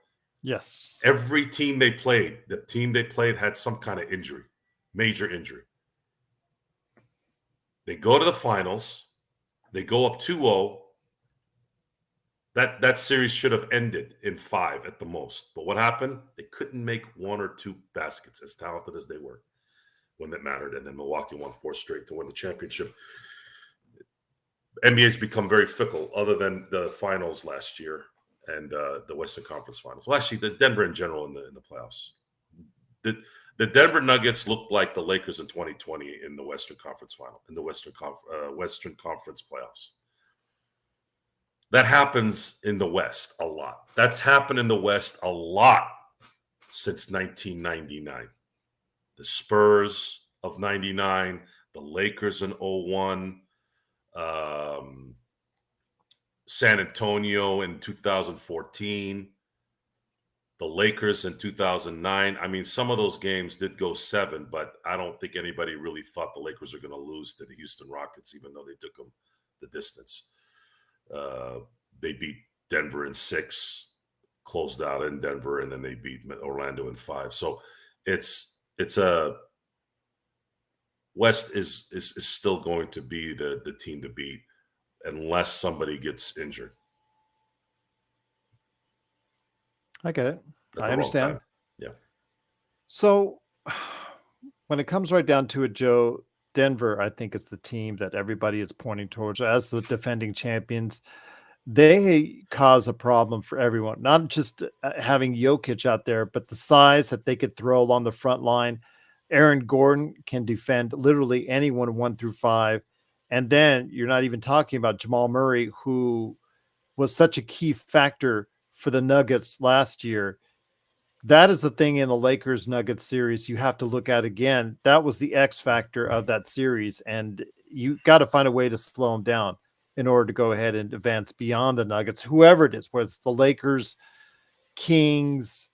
Yes. Every team they played, the team they played had some kind of injury, major injury. They go to the finals. They go up 2-0. That series should have ended in 5 at the most. But what happened? They couldn't make 1 or 2 baskets, as talented as they were, when it mattered. And then Milwaukee won 4 straight to win the championship. NBA's become very fickle, other than the finals last year and the Western Conference Finals. Well, actually, the Denver in general in the playoffs. The Denver Nuggets looked like the Lakers in 2020 in the Western Conference Final, in the Western Conference playoffs. That happens in the West a lot. That's happened in the West a lot since 1999. The Spurs of 99, the Lakers in 01, San Antonio in 2014, the Lakers in 2009. I mean, some of those games did go 7, but I don't think anybody really thought the Lakers were going to lose to the Houston Rockets, even though they took them the distance. They beat Denver in 6, closed out in Denver, and then they beat Orlando in 5. So it's a West is still going to be the team to beat unless somebody gets injured. I get it. I understand. Yeah. So when it comes right down to it, Joe, Denver, I think, is the team that everybody is pointing towards as the defending champions. They cause a problem for everyone, not just having Jokic out there, but the size that they could throw along the front line. Aaron Gordon can defend literally anyone 1 through 5. And then you're not even talking about Jamal Murray, who was such a key factor for the Nuggets last year. That is the thing in the Lakers Nuggets series you have to look at again. That was the X factor of that series, and you got to find a way to slow them down in order to go ahead and advance beyond the Nuggets, whoever it is, whether it's the Lakers, Kings,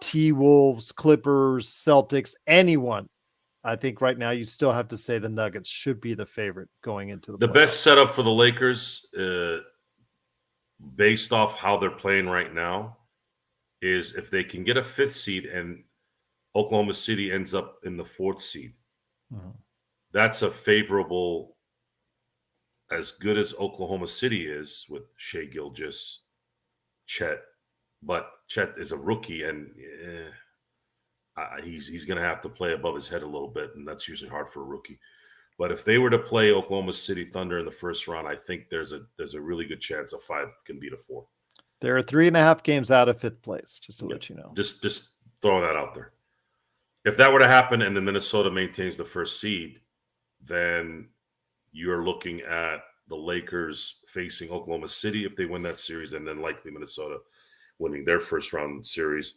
T-Wolves, Clippers, Celtics, anyone. I think right now you still have to say the Nuggets should be the favorite going into the playoffs. Best setup for the Lakers, based off how they're playing right now, is if they can get a 5th seed and Oklahoma City ends up in the 4th seed. Mm-hmm. That's a favorable, as good as Oklahoma City is with Shai Gilgeous, Chet, but Chet is a rookie and he's going to have to play above his head a little bit, and that's usually hard for a rookie. But if they were to play Oklahoma City Thunder in the first round, I think there's a really good chance a 5 can beat a 4. They're 3.5 games out of 5th place, just to let you know. Just throwing that out there. If that were to happen and then Minnesota maintains the 1st seed, then you're looking at the Lakers facing Oklahoma City if they win that series, and then likely Minnesota winning their first round series.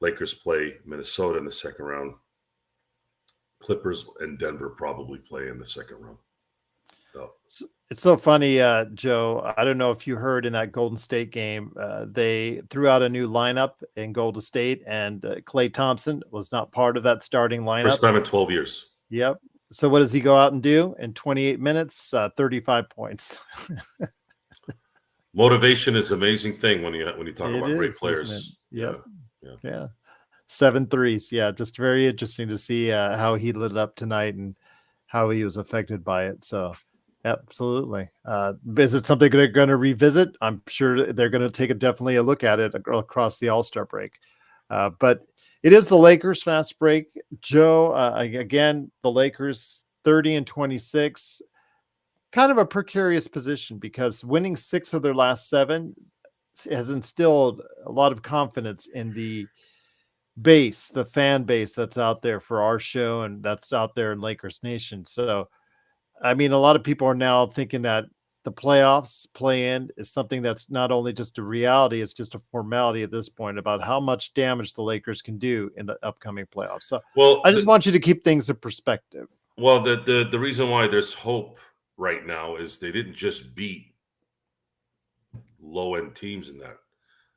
Lakers play Minnesota in the second round. Clippers and Denver probably play in the second round. So it's so funny, Joe. I don't know if you heard in that Golden State game, they threw out a new lineup in Golden State, and Klay Thompson was not part of that starting lineup. First time in 12 years. Yep. So what does he go out and do in 28 minutes? 35 points. Motivation is an amazing thing when you talk about great players. Isn't it? Yep. Yeah. 7 threes. Yeah. Just very interesting to see how he lit up tonight and how he was affected by it. So absolutely. Is it something they're going to revisit? I'm sure they're going to take definitely a look at it across the All-Star break. But it is the Lakers fast break. Joe, again, the Lakers 30-26, kind of a precarious position because winning 6 of their last 7 has instilled a lot of confidence in the base, the fan base that's out there for our show and that's out there in Lakers Nation. So, I mean, a lot of people are now thinking that the playoffs play in is something that's not only just a reality, it's just a formality at this point about how much damage the Lakers can do in the upcoming playoffs. So Well, I just want you to keep things in perspective. the reason why there's hope right now is they didn't just beat low end teams in that.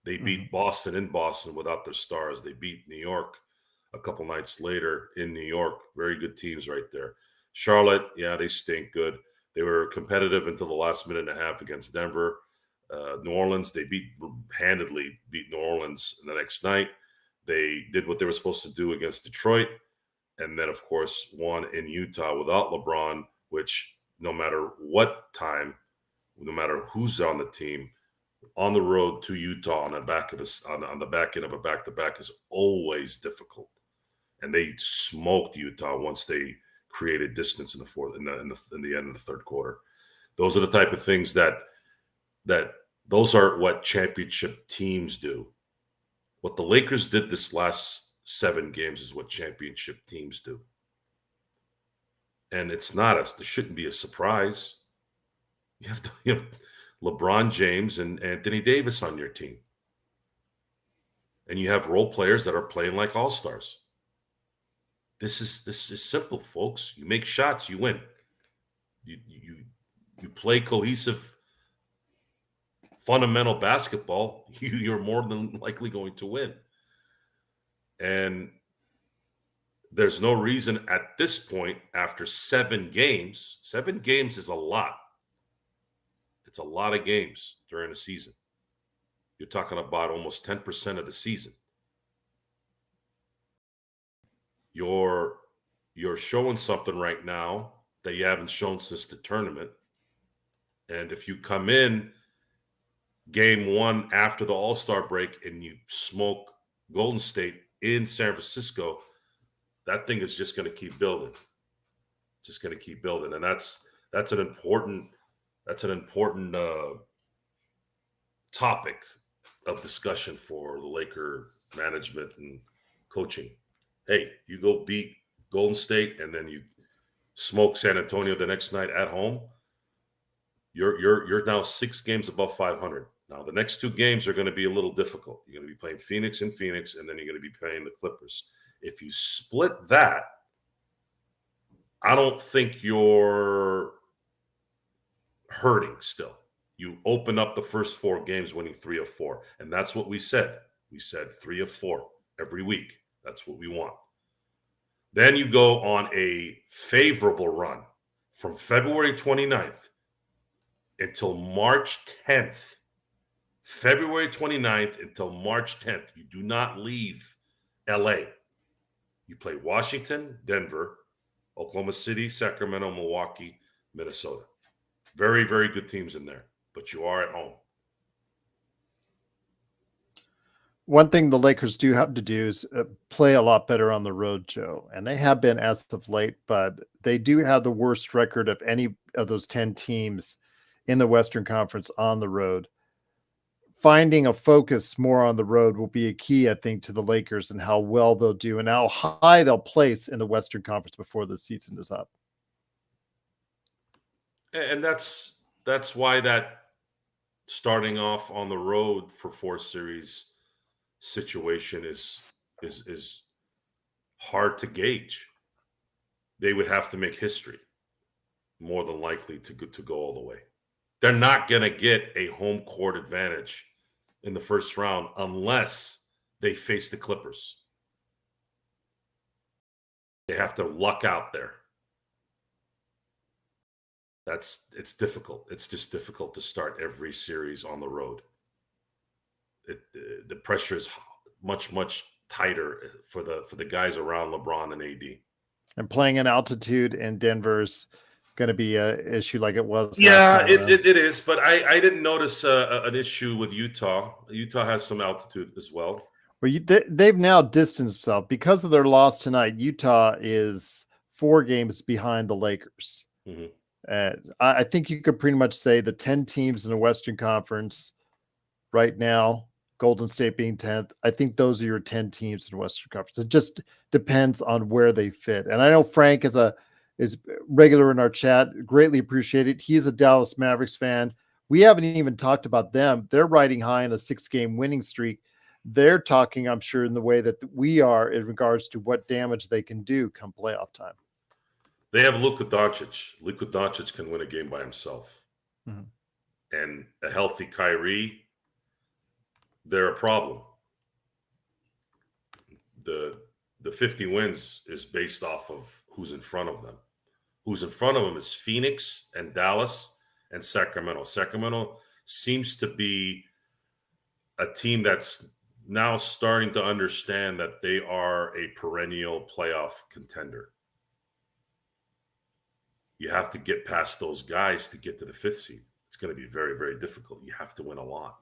They beat Boston in Boston without their stars. They beat New York a couple nights later in New York. Very good teams right there. Charlotte, yeah, they stink good. They were competitive until the last minute and a half against Denver. New Orleans, they handedly beat New Orleans the next night. They did what they were supposed to do against Detroit. And then, of course, won in Utah without LeBron, which no matter what time, no matter who's on the team, on the road to Utah on the back of on the back end of a back-to-back is always difficult. And they smoked Utah once they created distance in the fourth, in the end of the third quarter. Those are the type of things that those are what championship teams do. What the Lakers did this last 7 games is what championship teams do. And it's not there shouldn't be a surprise. You have LeBron James and Anthony Davis on your team. And you have role players that are playing like all-stars. This is simple, folks. You make shots, you win. You play cohesive, fundamental basketball, you're more than likely going to win. And there's no reason at this point, after 7 games is a lot. It's a lot of games during a season. You're talking about almost 10% of the season. You're showing something right now that you haven't shown since the tournament. And if you come in game 1 after the All-Star break and you smoke Golden State in San Francisco, that thing is just going to keep building. Just going to keep building. And that's an important topic of discussion for the Laker management and coaching. Hey, you go beat Golden State and then you smoke San Antonio the next night at home. You're now 6 games above 500. Now the next 2 games are going to be a little difficult. You're going to be playing Phoenix, and then you're going to be playing the Clippers. If you split that, I don't think you're hurting still. You open up the first 4 games winning 3 of 4. And that's what we said. We said 3 of 4 every week. That's what we want. Then you go on a favorable run from February 29th until March 10th. February 29th until March 10th. You do not leave LA. You play Washington, Denver, Oklahoma City, Sacramento, Milwaukee, Minnesota. Very, very good teams in there, but you are at home. One thing the Lakers do have to do is play a lot better on the road, Joe. And they have been as of late, but they do have the worst record of any of those 10 teams in the Western Conference on the road. Finding a focus more on the road will be a key, I think, to the Lakers and how well they'll do and how high they'll place in the Western Conference before the season is up. And that's why that starting off on the road for 4 series situation is hard to gauge. They would have to make history, more than likely, to go all the way. They're not going to get a home court advantage in the first round unless they face the Clippers. They have to luck out there. It's difficult. It's just difficult to start every series on the road. The pressure is much, much tighter for the guys around LeBron and AD. And playing in altitude in Denver's going to be an issue like it was. Yeah, it is. But I didn't notice an issue with Utah. Utah has some altitude as well. Well, they've now distanced themselves because of their loss tonight. Utah is 4 games behind the Lakers. Mm-hmm. I think you could pretty much say the 10 teams in the Western Conference right now Golden State being 10th. I think those are your 10 teams in Western Conference. It just depends on where they fit. And I know Frank is regular in our chat. Greatly appreciated. He's a Dallas Mavericks fan. We haven't even talked about them. They're riding high in a 6-game winning streak. They're talking, I'm sure, in the way that we are in regards to what damage they can do come playoff time. They have Luka Doncic. Luka Doncic can win a game by himself. Mm-hmm. And a healthy Kyrie, they're a problem. The 50 wins is based off of who's in front of them. Who's in front of them is Phoenix and Dallas and Sacramento. Sacramento seems to be a team that's now starting to understand that they are a perennial playoff contender. You have to get past those guys to get to the 5th seed. It's going to be very, very difficult. You have to win a lot.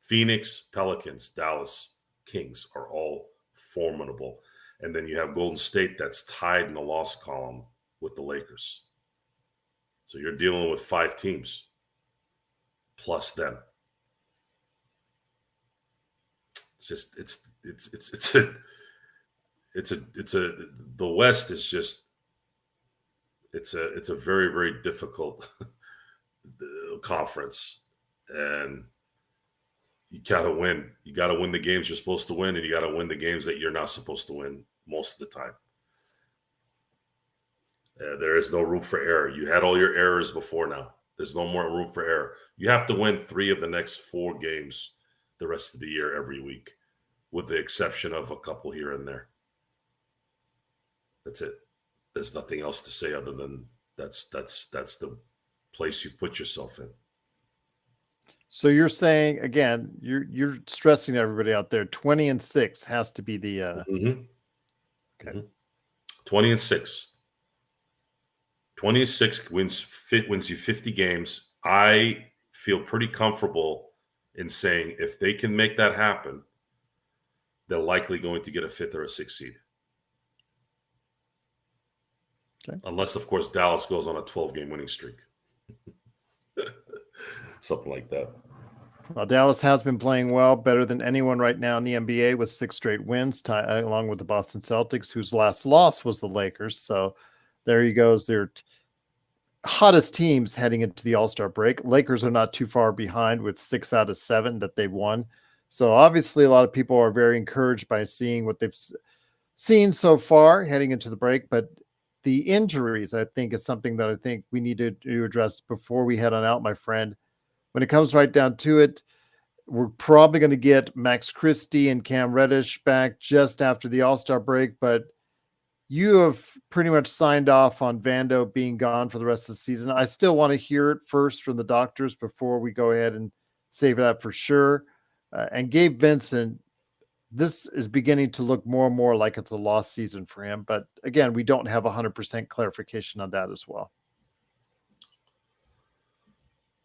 Phoenix, Pelicans, Dallas, Kings are all formidable. And then you have Golden State that's tied in the loss column with the Lakers. So you're dealing with 5 teams plus them. The West is just, it's a very, very difficult conference, and you gotta win. You gotta win the games you're supposed to win, and you gotta win the games that you're not supposed to win most of the time. There is no room for error. You had all your errors before now. There's no more room for error. You have to win 3 of the next 4 games the rest of the year every week, with the exception of a couple here and there. That's it. There's nothing else to say other than that's the place you've put yourself in. So you're saying, again, you're stressing everybody out there, 20-6 has to be the Okay. 20-6. 20-6 wins you 50 games. I feel pretty comfortable in saying if they can make that happen, they're likely going to get a 5th or a 6th seed. Okay. Unless, of course, Dallas goes on a 12-game winning streak. Something like that. Well, Dallas has been playing well, better than anyone right now in the NBA with 6 straight wins, along with the Boston Celtics, whose last loss was the Lakers. So there he goes. They're hottest teams heading into the All-Star break. Lakers are not too far behind with 6 out of 7 that they've won. So obviously a lot of people are very encouraged by seeing what they've seen so far heading into the break. But the injuries, I think, is something that I think we need to address before we head on out, my friend. When it comes right down to it, we're probably going to get Max Christie and Cam Reddish back just after the All-Star break, but you have pretty much signed off on Vando being gone for the rest of the season. I still want to hear it first from the doctors before we go ahead and save that for sure. And Gabe Vincent, this is beginning to look more and more like it's a lost season for him. But again, we don't have 100% clarification on that as well.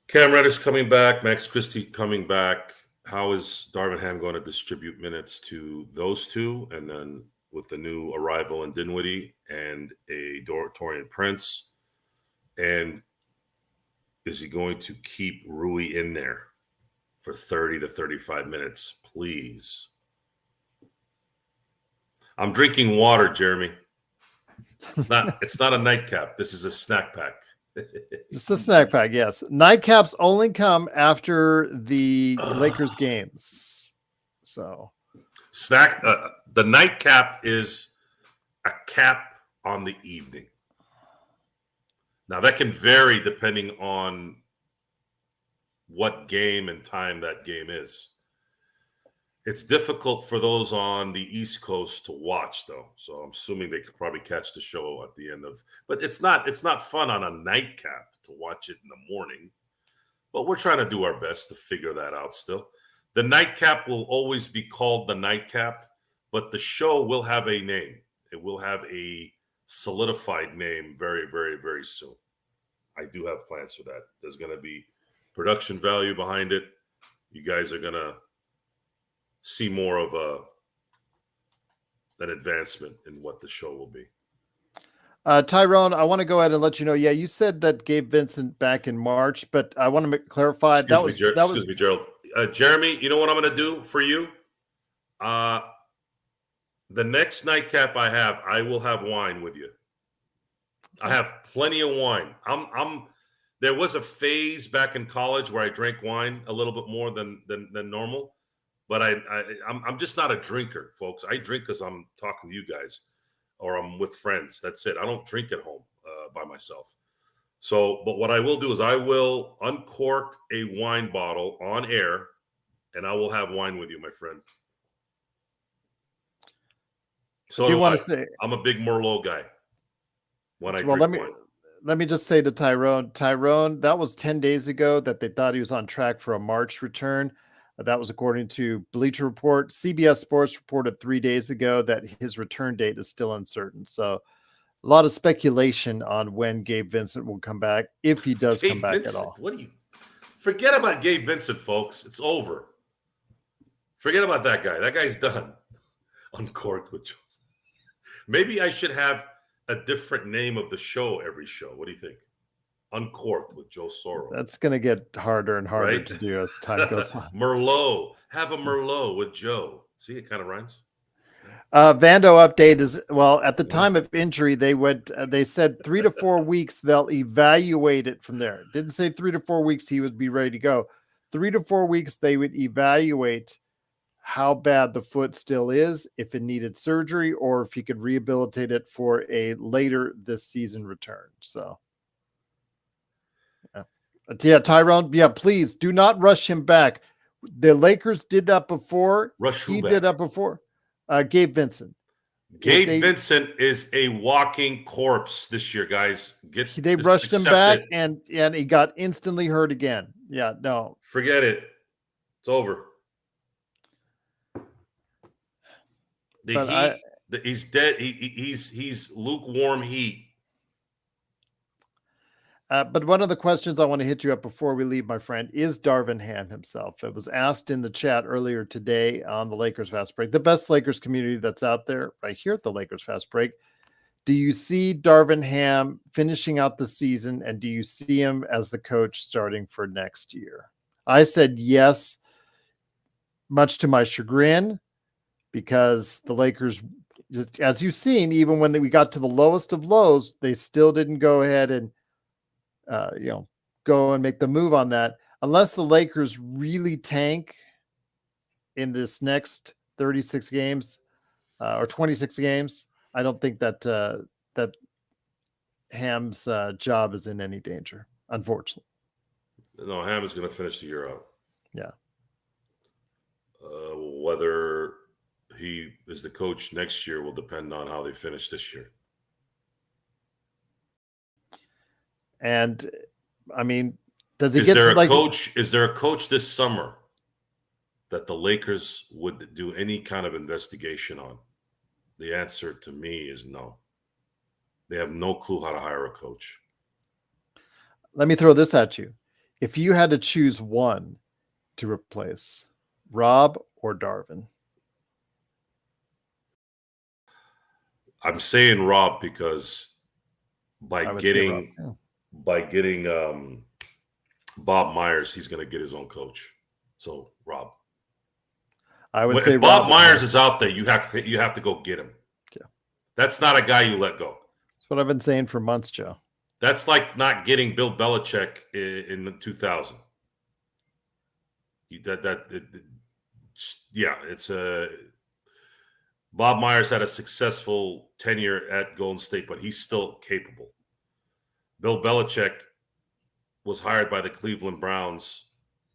Cam Reddish coming back, Max Christie coming back. How is Darvin Ham going to distribute minutes to those two? And then with the new arrival in Dinwiddie and a Taurean Prince, and is he going to keep Rui in there for 30 to 35 minutes? Please. I'm drinking water, Jeremy. It's not a nightcap. This is a snack pack. It's a snack pack, yes. Nightcaps only come after the Lakers games. So the nightcap is a cap on the evening. Now that can vary depending on what game and time that game is. It's difficult for those on the East Coast to watch, though. So I'm assuming they could probably catch the show at the end of. But it's not fun on a nightcap to watch it in the morning. But we're trying to do our best to figure that out still. The nightcap will always be called the nightcap, but the show will have a name. It will have a solidified name very, very, very soon. I do have plans for that. There's going to be production value behind it. You guys are going to see more of an advancement in what the show will be. Tyrone, I want to go ahead and let you know. Yeah, you said that Gabe Vincent back in March, but I want to clarify. Excuse me, Gerald. Jeremy, you know what I'm going to do for you? The next nightcap I will have wine with you. I have plenty of wine. There was a phase back in college where I drank wine a little bit more than normal, but I'm just not a drinker, folks. I drink because I'm talking to you guys or I'm with friends. That's it. I don't drink at home by myself. So, but what I will do is I will uncork a wine bottle on air, and I will have wine with you, my friend. So do you want I. to say? I'm a big Merlot guy. When I Well, drink wine. let me just say to Tyrone. Tyrone, that was 10 days ago that they thought he was on track for a March return. That was according to Bleacher Report. CBS Sports reported 3 days ago that his return date is still uncertain. So a lot of speculation on when Gabe Vincent will come back, if he does come back Vincent, at all. What do you forget about Gabe Vincent, folks? It's over. Forget about that guy. That guy's done. Uncorked with Joe. Maybe I should have a different name of the show every show. What do you think? Uncorked with Joe Soro. That's going to get harder and harder to do as time goes on. Merlot. Have a Merlot with Joe. See, it kind of rhymes. Vando update is, well, at the time of injury, they said 3 to 4 weeks, they'll evaluate it from there. Didn't say 3 to 4 weeks he would be ready to go. 3 to 4 weeks, they would evaluate how bad the foot still is, if it needed surgery, or if he could rehabilitate it for a later this season return. So, yeah, Tyrone, yeah, please do not rush him back. The Lakers did that before. He did that before. Gabe Vincent. Vincent is a walking corpse this year, guys. They rushed him back, and he got instantly hurt again. Yeah, no. Forget it. It's over. He's dead. He's lukewarm heat. But one of the questions I want to hit you up before we leave, my friend, is Darvin Ham himself. It was asked in the chat earlier today on the Lakers Fast Break, the best Lakers community that's out there right here at the Lakers Fast Break. Do you see Darvin Ham finishing out the season, and do you see him as the coach starting for next year? I said yes, much to my chagrin, because the Lakers, just as you've seen, even when we got to the lowest of lows, they still didn't go ahead and go and make the move on that, unless the Lakers really tank in this next 36 games or 26 games. I don't think that that Ham's job is in any danger, unfortunately. No, Ham is going to finish the year out. Yeah. Whether he is the coach next year will depend on how they finish this year. And I mean, does he is there a coach? Is there a coach this summer that the Lakers would do any kind of investigation on? The answer to me is no. They have no clue how to hire a coach. Let me throw this at you. If you had to choose one to replace, Rob or Darvin? I'm saying Rob because by getting Bob Myers, he's going to get his own coach. So Rob. I would say if Bob Myers is out there, you have to go get him. Yeah. That's not a guy you let go. That's what I've been saying for months, Joe. That's like not getting Bill Belichick in 2000. It's a Bob Myers had a successful tenure at Golden State, but he's still capable. Bill Belichick was hired by the Cleveland Browns.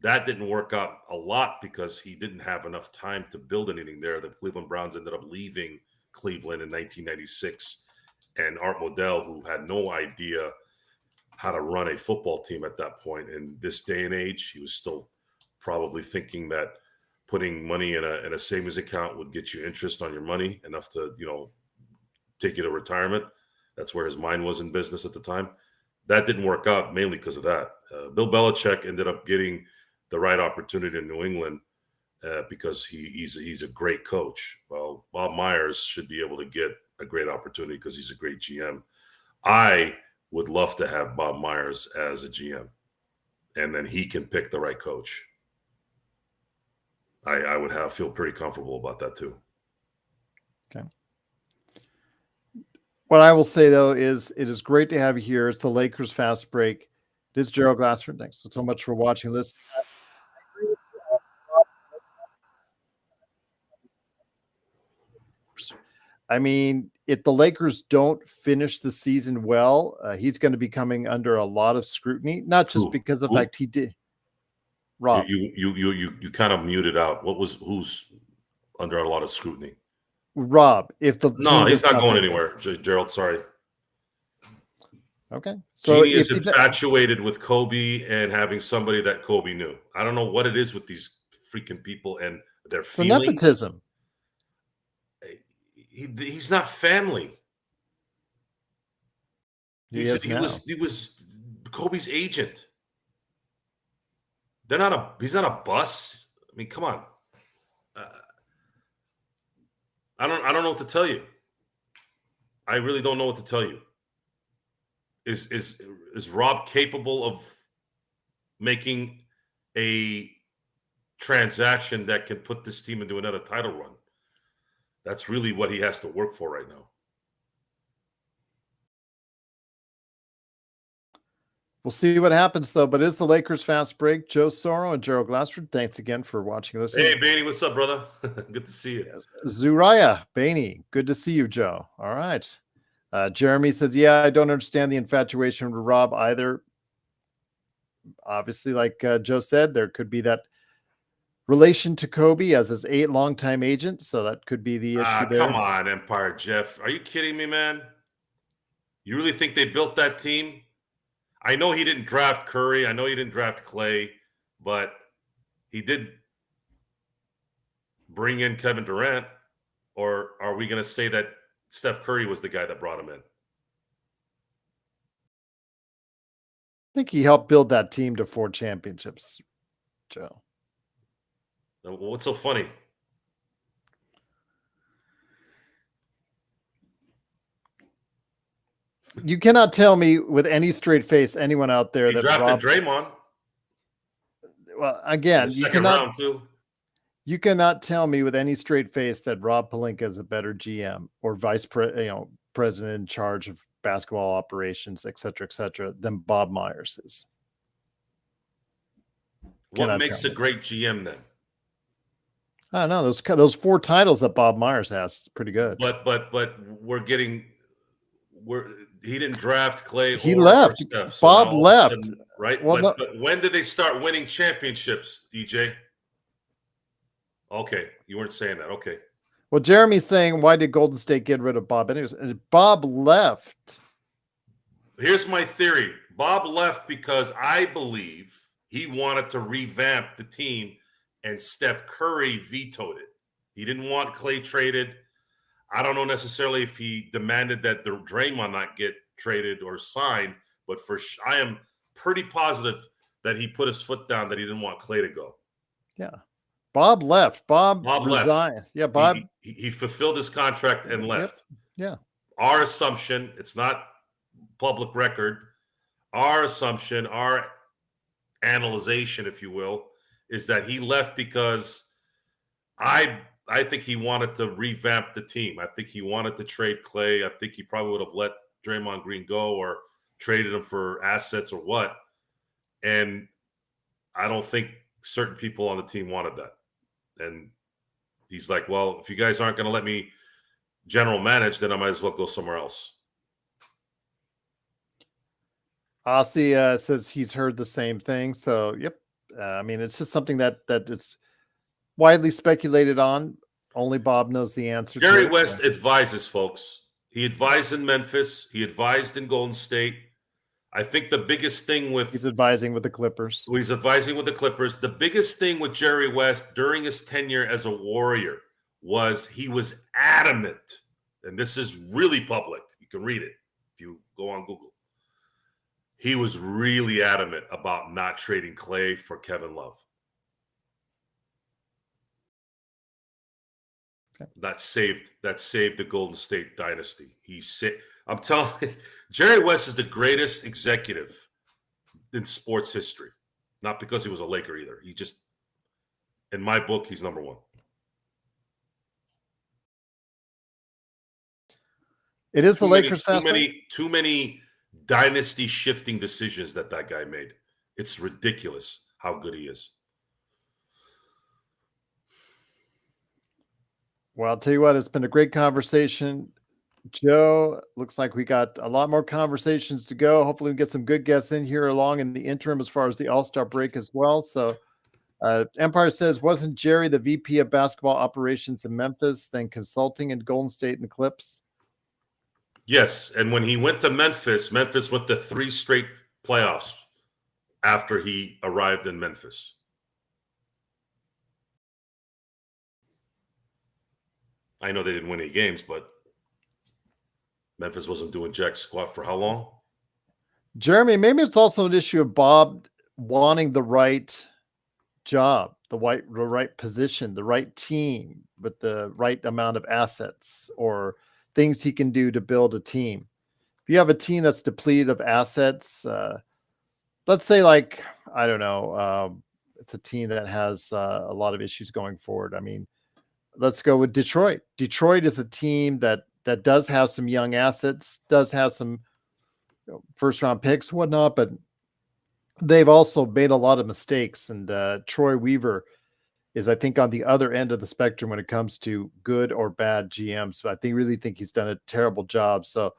That didn't work out a lot because he didn't have enough time to build anything there. The Cleveland Browns ended up leaving Cleveland in 1996. And Art Modell, who had no idea how to run a football team at that point in this day and age, he was still probably thinking that putting money in a savings account would get you interest on your money, enough to, take you to retirement. That's where his mind was in business at the time. That didn't work out mainly because of that. Bill Belichick ended up getting the right opportunity in New England because he's a great coach. Well, Bob Myers should be able to get a great opportunity because he's a great GM. I would love to have Bob Myers as a GM, and then he can pick the right coach. I would feel pretty comfortable about that too. Okay. What I will say, though, is it is great to have you here. It's the Lakers Fast Break. This is Gerald Glassford. Thanks so much for watching this. I mean, if the Lakers don't finish the season well, he's going to be coming under a lot of scrutiny, not just because of the fact he did. Rob. You kind of muted out. Who's under a lot of scrutiny? Rob, if the No, team he's does not going win. anywhere, Gerald. Sorry. Okay. So Genie is infatuated with Kobe and having somebody that Kobe knew. I don't know what it is with these freaking people and their feelings. Nepotism. He's not family. He was Kobe's agent. He's not a bus. I mean, come on. I don't know what to tell you. I really don't know what to tell you. Is Rob capable of making a transaction that can put this team into another title run? That's really what he has to work for right now. We'll see what happens, though. But it's the Lakers Fast Break. Joe Soro and Gerald Glassford, thanks again for watching this. Hey, Bainey, what's up, brother? Good to see you. Zuriah, Bainey, good to see you, Joe. All right. Jeremy says, yeah, I don't understand the infatuation with Rob either. Obviously, like Joe said, there could be that relation to Kobe as his longtime agent. So that could be the issue there. Come on, Empire Jeff. Are you kidding me, man? You really think they built that team? I know he didn't draft Curry. I know he didn't draft Clay, but he did bring in Kevin Durant. Or are we going to say that Steph Curry was the guy that brought him in? I think he helped build that team to 4 championships, Joe. What's so funny? You cannot tell me with any straight face, anyone out there, that drafted Draymond. Well, again, round too. You cannot tell me with any straight face that Rob Pelinka is a better GM or president in charge of basketball operations, et cetera, than Bob Myers is. What makes a great GM then? I don't know. Those 4 titles that Bob Myers has is pretty good. But he didn't draft Clay. He left. Steph, so Bob left. Sudden, right? Well, but when did they start winning championships, DJ? Okay, you weren't saying that. Okay. Well, Jeremy's saying, why did Golden State get rid of Bob? Anyways, Bob left. Here's my theory. Bob left because I believe he wanted to revamp the team, and Steph Curry vetoed it. He didn't want Clay traded. I don't know necessarily if he demanded that the Draymond not get traded or signed, but I am pretty positive that he put his foot down that he didn't want Clay to go. Yeah. Bob left. Bob resigned. Left. Yeah, Bob. He fulfilled his contract and left. Yep. Yeah. Our assumption, it's not public record, our assumption, our analyzation, if you will, is that he left because I think he wanted to revamp the team. I think he wanted to trade Clay. I think he probably would have let Draymond Green go or traded him for assets or what. And I don't think certain people on the team wanted that. And he's like, well, if you guys aren't going to let me general manage, then I might as well go somewhere else. Ossie says he's heard the same thing. So, yep. I mean, it's just something that it's widely speculated on. Only Bob knows the answer. Jerry West advises, folks. He advised in Memphis. He advised in Golden State. I think the biggest thing he's advising with the Clippers. He's advising with the Clippers. The biggest thing with Jerry West during his tenure as a Warrior was he was adamant, and this is really public. You can read it if you go on Google. He was really adamant about not trading Clay for Kevin Love. Okay. That saved the Golden State dynasty. I'm telling you, Jerry West is the greatest executive in sports history. Not because he was a Laker either. In my book, he's number one. It is the Lakers fast break. Too many dynasty shifting decisions that guy made. It's ridiculous how good he is. Well, I'll tell you what, it's been a great conversation. Joe, looks like we got a lot more conversations to go. Hopefully we get some good guests in here along in the interim as far as the All-Star break as well. So Empire says, wasn't Jerry the VP of basketball operations in Memphis, then consulting in Golden State and the Clips? Yes, and when he went to Memphis went to 3 straight playoffs after he arrived in Memphis. I know they didn't win any games, but Memphis wasn't doing jack squat for how long? Jeremy, maybe it's also an issue of Bob wanting the right job, the right position, the right team with the right amount of assets or things he can do to build a team. If you have a team that's depleted of assets, let's say like, I don't know, it's a team that has a lot of issues going forward. I mean, let's go with Detroit. Detroit is a team that does have some young assets, does have some first round picks, whatnot, but they've also made a lot of mistakes. And Troy Weaver is, I think, on the other end of the spectrum when it comes to good or bad GMs. So I really think he's done a terrible job. So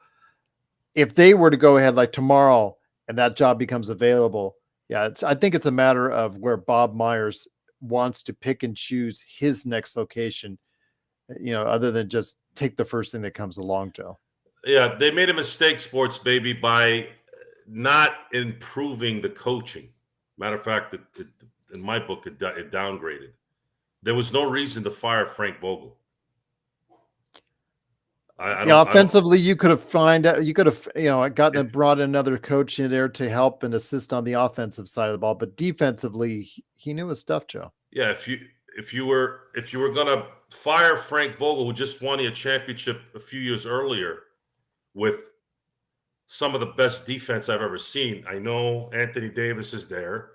if they were to go ahead like tomorrow and that job becomes available, yeah, I think it's a matter of where Bob Myers wants to pick and choose his next location, other than just take the first thing that comes along, Joe. Yeah, they made a mistake, sports baby, by not improving the coaching. Matter of fact, in my book, it downgraded. There was no reason to fire Frank Vogel. Offensively, you could have brought another coach in there to help and assist on the offensive side of the ball. But defensively, he knew his stuff, Joe. Yeah, if you were gonna fire Frank Vogel, who just won you a championship a few years earlier with some of the best defense I've ever seen. I know Anthony Davis is there,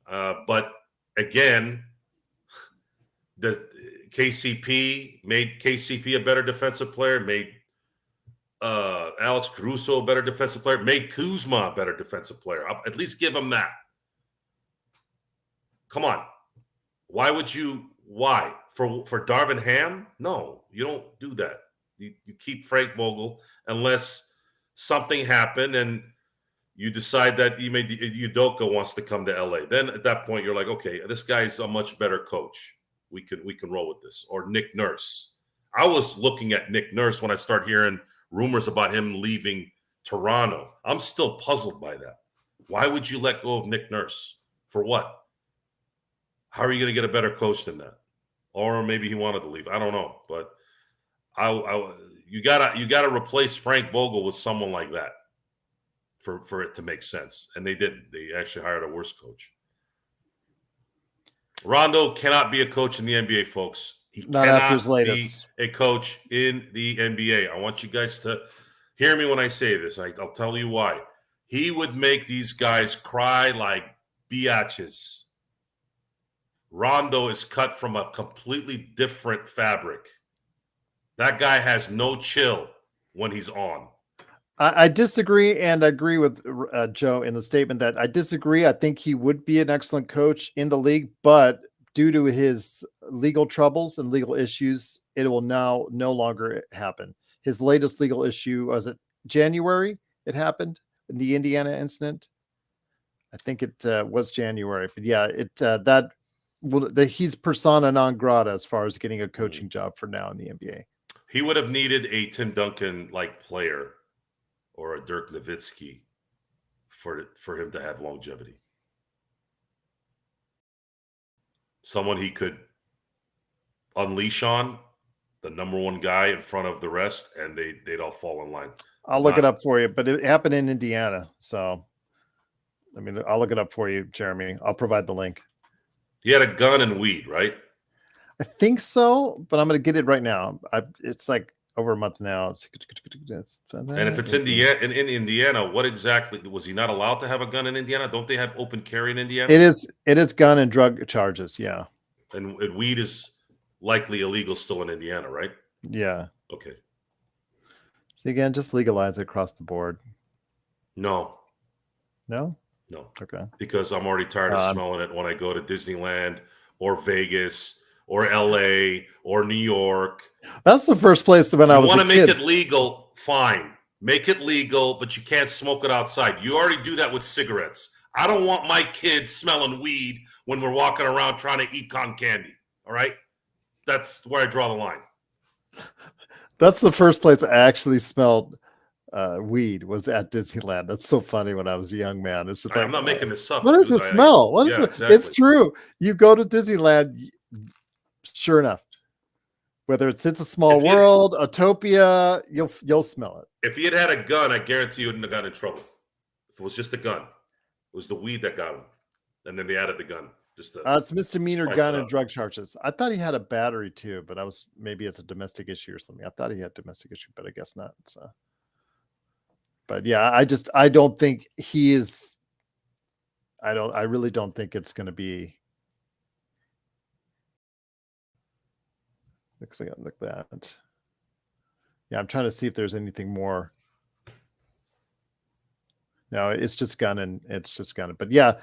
but again, the KCP made KCP a better defensive player, made Alex Caruso a better defensive player, made Kuzma a better defensive player. I'll at least give him that. Come on. Why would you? Why? For Darvin Ham? No, you don't do that. You keep Frank Vogel unless something happened and you decide that Udoka wants to come to LA. Then at that point, you're like, okay, this guy's a much better coach. We can roll with this. Or Nick Nurse. I was looking at Nick Nurse when I start hearing rumors about him leaving Toronto. I'm still puzzled by that. Why would you let go of Nick Nurse? For what? How are you going to get a better coach than that? Or maybe he wanted to leave. I don't know. But you gotta replace Frank Vogel with someone like that for it to make sense. And they didn't. They actually hired a worse coach. Rondo cannot be a coach in the NBA, folks. He cannot be a coach in the NBA. I want you guys to hear me when I say this. I'll tell you why. He would make these guys cry like biatches. Rondo is cut from a completely different fabric. That guy has no chill when he's on. I disagree, and I agree with Joe in the statement that I disagree. I think he would be an excellent coach in the league, but due to his legal troubles and legal issues, it will now no longer happen. His latest legal issue, was it January? It happened in the Indiana incident. I think it was January, but yeah, he's persona non grata as far as getting a coaching job for now in the NBA. He would have needed a Tim Duncan-like player or a Dirk Nowitzki for him to have longevity. Someone he could unleash on, the number one guy in front of the rest, and they'd all fall in line. I'll look it up for you, but it happened in Indiana. So, I mean, I'll look it up for you, Jeremy. I'll provide the link. He had a gun and weed, right? I think so, but I'm going to get it right now. It's like over a month now. And if it's in Indiana, what exactly was he not allowed to have a gun in Indiana? Don't they have open carry in Indiana? It is gun and drug charges. Yeah. And weed is likely illegal still in Indiana, right? Yeah. Okay. So again, just legalize it across the board. No. No? No. Okay. Because I'm already tired of smelling it when I go to Disneyland or Vegas or LA or New York. That's the first place when I was a kid. You want to make it legal, fine. Make it legal, but you can't smoke it outside. You already do that with cigarettes. I don't want my kids smelling weed when we're walking around trying to eat cotton candy. All right? That's where I draw the line. That's the first place I actually smelled weed was at Disneyland. That's so funny when I was a young man. It's just like, I'm not making this up. What is the smell? What is it? Exactly. It's true. You go to Disneyland, sure enough. Whether it's a Small World, Autopia, you'll smell it. If he had a gun, I guarantee you wouldn't have gotten in trouble. If it was just a gun, it was the weed that got him, and then they added the gun. It's misdemeanor gun and drug charges. I thought he had a battery too, but maybe it's a domestic issue or something. I thought he had domestic issue, but I guess not. So, but yeah, I don't think he is. I really don't think it's going to be. Looks like that. Yeah, I'm trying to see if there's anything more. No, it's just gun. But yeah,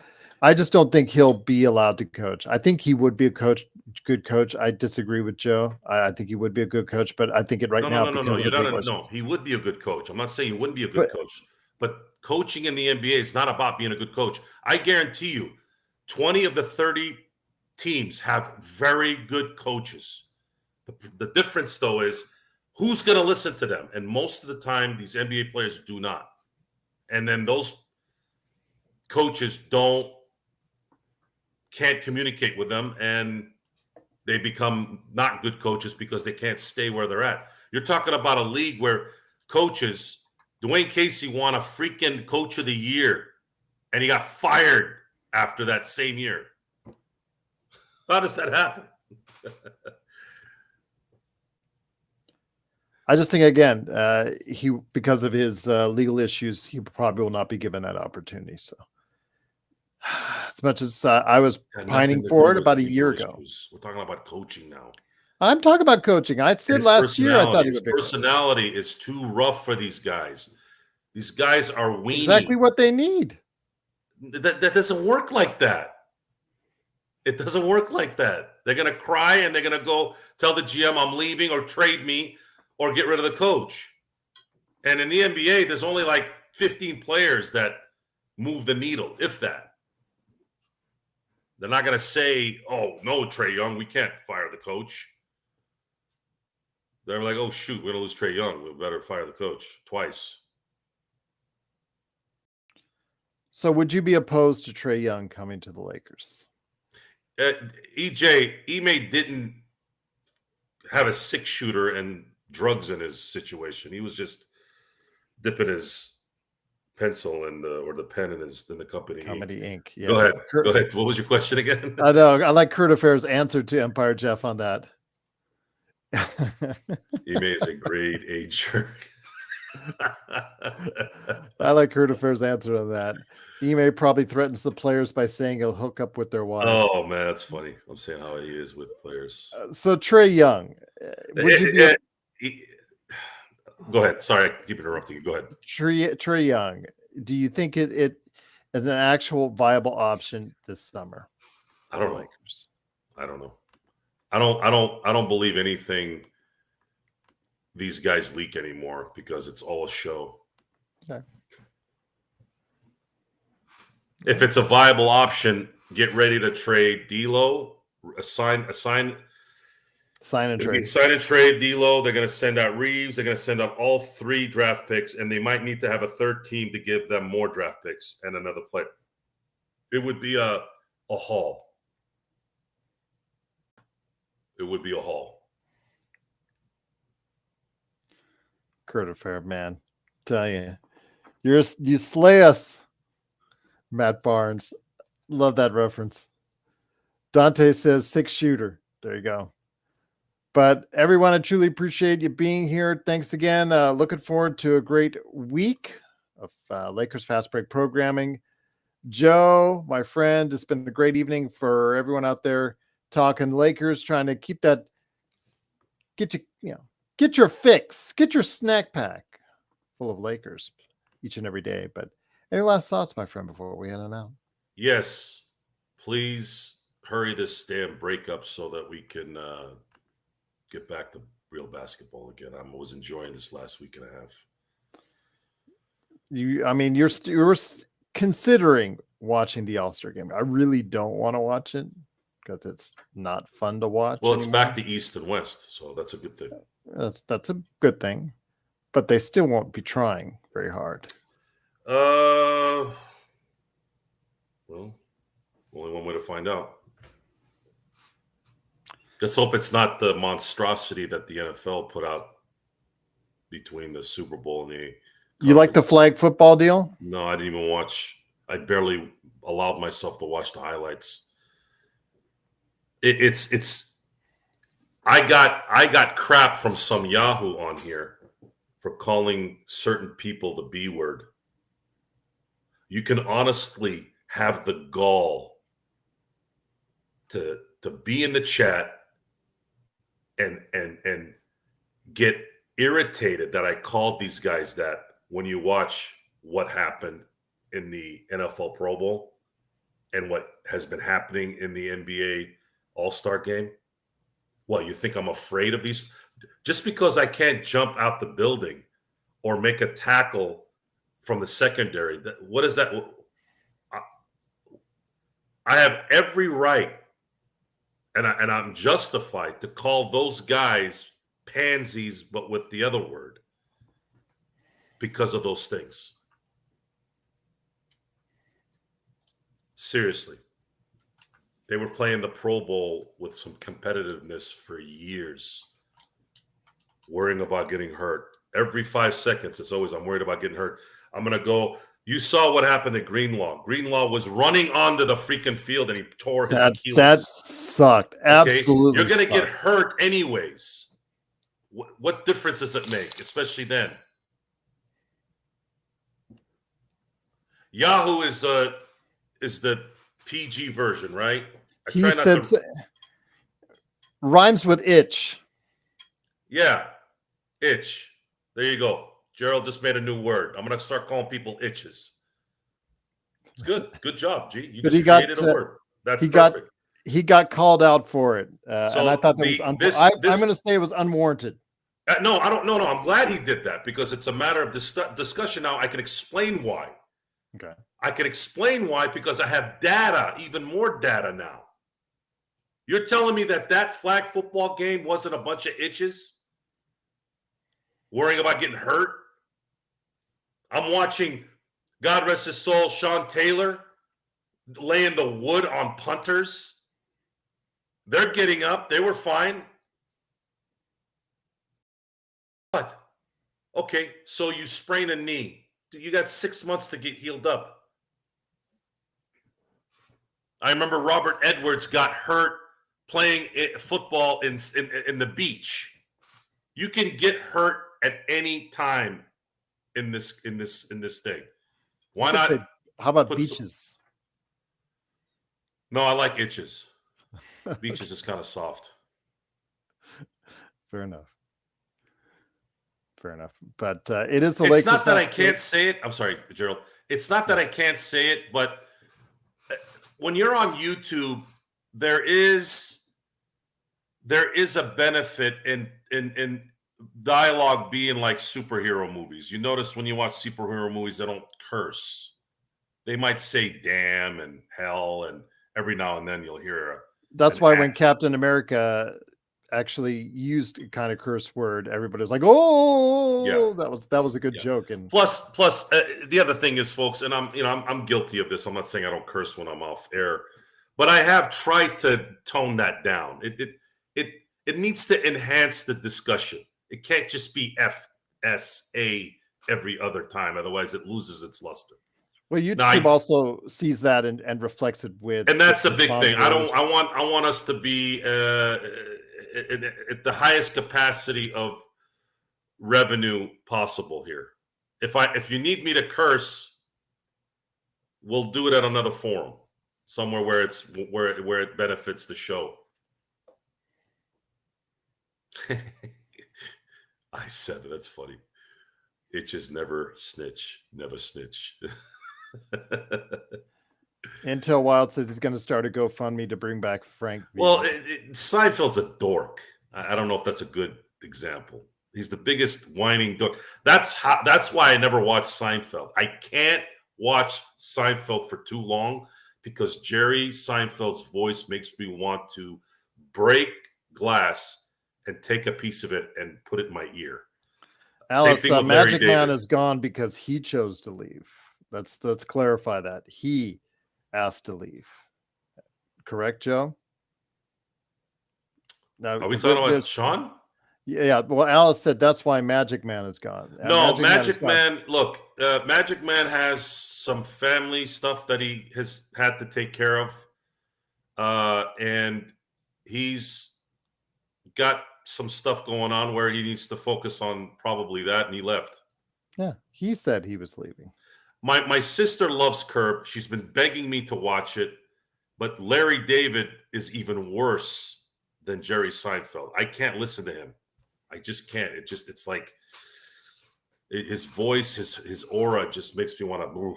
I just don't think he'll be allowed to coach. I think he would be a good coach. I disagree with Joe. I think he would be a good coach, but I think No, he would be a good coach. I'm not saying he wouldn't be a good coach, but coaching in the NBA is not about being a good coach. I guarantee you, 20 of the 30 teams have very good coaches. The difference, though, is who's going to listen to them? And most of the time, these NBA players do not. And then those coaches can't communicate with them, and they become not good coaches because they can't stay where they're at. You're talking about a league where coaches, Dwayne Casey won a freaking Coach of the Year, and he got fired after that same year. How does that happen? I just think, again, he because of his legal issues, he probably will not be given that opportunity. So, as much as I was pining for it about a year ago, we're talking about coaching now. I'm talking about coaching. I said last year I thought his personality is too rough for these guys. These guys are weenie. Exactly what they need. That doesn't work like that. It doesn't work like that. They're going to cry and they're going to go tell the GM I'm leaving or trade me or get rid of the coach. And in the NBA, there's only like 15 players that move the needle, if that. They're not going to say, oh, no, Trae Young, we can't fire the coach. They're like, oh, shoot, we're going to lose Trae Young. We better fire the coach twice. So would you be opposed to Trae Young coming to the Lakers? Ime didn't have a 6-shooter and drugs in his situation. He was just dipping his pencil or the pen in the company ink. Yeah. Go ahead. What was your question again? I know. I like Kurt Affair's answer to Empire Jeff on that. Ime is a grade A jerk. I like Kurt Affair's answer on that. Ime probably threatens the players by saying he'll hook up with their wives. Oh man, that's funny. I'm saying how he is with players. So Trae Young, would you be go ahead. Sorry, I keep interrupting you. Go ahead. Trae Young, do you think it is an actual viable option this summer? I don't know. Lakers? I don't know. I don't believe anything these guys leak anymore because it's all a show. Okay. If it's a viable option, get ready to trade D'Lo, sign and trade. Sign and trade D'Lo. They're going to send out Reeves. They're going to send out all 3 draft picks, and they might need to have a third team to give them more draft picks and another player. It would be a haul. It would be a haul. Kurt Affair, man, tell you, you slay us. Matt Barnes, love that reference. Dante says 6-shooter. There you go. But everyone, I truly appreciate you being here. Thanks again. Looking forward to a great week of Lakers Fast Break programming. Joe, my friend, it's been a great evening for everyone out there. talking Lakers, trying to keep that, get your fix, get your snack pack full of Lakers each and every day. But any last thoughts, my friend, before we head on out? Yes, please hurry this damn breakup so that we can get back to real basketball again. I was enjoying this last week and a half. You're considering watching the All-Star game. I really don't want to watch it because it's not fun to watch. Well, it's anymore. back to East and West, so that's a good thing. That's a good thing, but they still won't be trying very hard. Well, only one way to find out. Let's hope it's not the monstrosity that the NFL put out between the Super Bowl and the. You like the flag football deal? No, I didn't even watch. I barely allowed myself to watch the highlights. It's. I got crap from some Yahoo on here for calling certain people the B word. You can honestly have the gall to be in the chat and get irritated that I called these guys that when you watch what happened in the NFL Pro Bowl and what has been happening in the NBA All-Star game. What, you think I'm afraid of these? Just because I can't jump out the building or make a tackle from the secondary, what is that? I have every right, and I'm justified to call those guys pansies, but with the other word, because of those things. Seriously. They were playing the Pro Bowl with some competitiveness for years, worrying about getting hurt. Every 5 seconds, it's always, I'm worried about getting hurt. I'm going to go. You saw what happened to Greenlaw. Greenlaw was running onto the freaking field and he tore his Achilles. That sucked. Absolutely. You're going to get hurt anyways. What difference does it make, especially then? Yahoo is the PG version, right? He said rhymes with itch. Yeah, itch. There you go. Gerald just made a new word. I'm going to start calling people itches. It's good. Good job, G. You just created a word. That's perfect. He got called out for it, and I thought that was I'm going to say it was unwarranted. No, I don't. No. I'm glad he did that because it's a matter of discussion now. I can explain why. Okay. I can explain why because I have data, even more data now. You're telling me that flag football game wasn't a bunch of itches? Worrying about getting hurt? I'm watching, God rest his soul, Sean Taylor laying the wood on punters. They're getting up. They were fine. What? Okay, so you sprain a knee. You got 6 months to get healed up. I remember Robert Edwards got hurt playing football in the beach. You can get hurt at any time in this thing. Why not? How about beaches? No, I like itches. Beaches is kind of soft. Fair enough. But it is the Lakers. It's not that I can't say it. I'm sorry, Gerald. It's not that I can't say it, but when you're on YouTube, there is a benefit in dialogue being like superhero movies. You notice when you watch superhero movies, they don't curse. They might say damn and hell, and every now and then you'll hear That's why when Captain America actually used a kind of curse word, everybody was like, "Oh, yeah. that was a good joke." And plus, the other thing is, folks, and I'm guilty of this. I'm not saying I don't curse when I'm off air, but I have tried to tone that down. It needs to enhance the discussion. It can't just be FSA every other time, otherwise it loses its luster. Well, YouTube also sees that and reflects it with, and that's a big thing. I want us to be at the highest capacity of revenue possible here. If you need me to curse, we'll do it at another forum, somewhere where it benefits the show. I said it. That's funny. It just never snitch, never snitch. Intel Wild says he's going to start a GoFundMe to bring back Frank V. Well, Seinfeld's a dork. I don't know if that's a good example. He's the biggest whining dork. That's why I never watched Seinfeld. I can't watch Seinfeld for too long because Jerry Seinfeld's voice makes me want to break glass and take a piece of it and put it in my ear. Alice, Same thing with Larry Magic Man David. is gone because he chose to leave. Let's clarify that. He asked to leave. Correct, Joe? Now, Are we talking about Sean? Yeah. Well, Alice said that's why Magic Man is gone. No, Magic Man. Look, Magic Man has some family stuff that he has had to take care of, and he's got some stuff going on where he needs to focus on probably that, and he left. Yeah, he said he was leaving. My sister loves Curb. She's been begging me to watch it, but Larry David is even worse than Jerry Seinfeld. I can't listen to him. I just can't. It's like his voice, his aura just makes me want to move.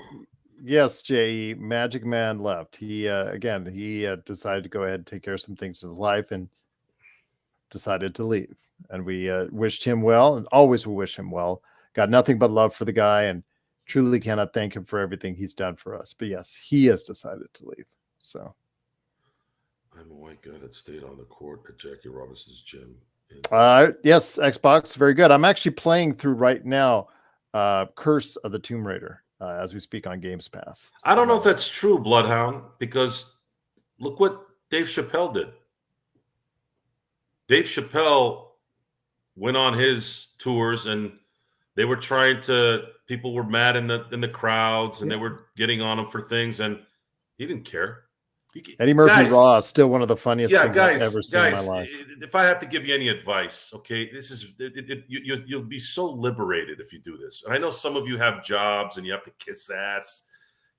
Yes, J.E. Magic Man left. He decided to go ahead and take care of some things in his life and decided to leave. And we wished him well, and always will wish him well. Got nothing but love for the guy, and truly cannot thank him for everything he's done for us. But yes, he has decided to leave. So I'm a white guy that stayed on the court at Jackie Robinson's gym. Yes, Xbox, very good. I'm actually playing through right now Curse of the Tomb Raider as we speak on Games Pass. So I don't know if that's true, Bloodhound, because look what Dave Chappelle did. Dave Chappelle went on his tours, and they were people were mad in the crowds, and they were getting on him for things, and he didn't care. Eddie Murphy Raw is still one of the funniest things I've ever seen in my life. If I have to give you any advice, okay, this is you'll be so liberated if you do this. And I know some of you have jobs and you have to kiss ass,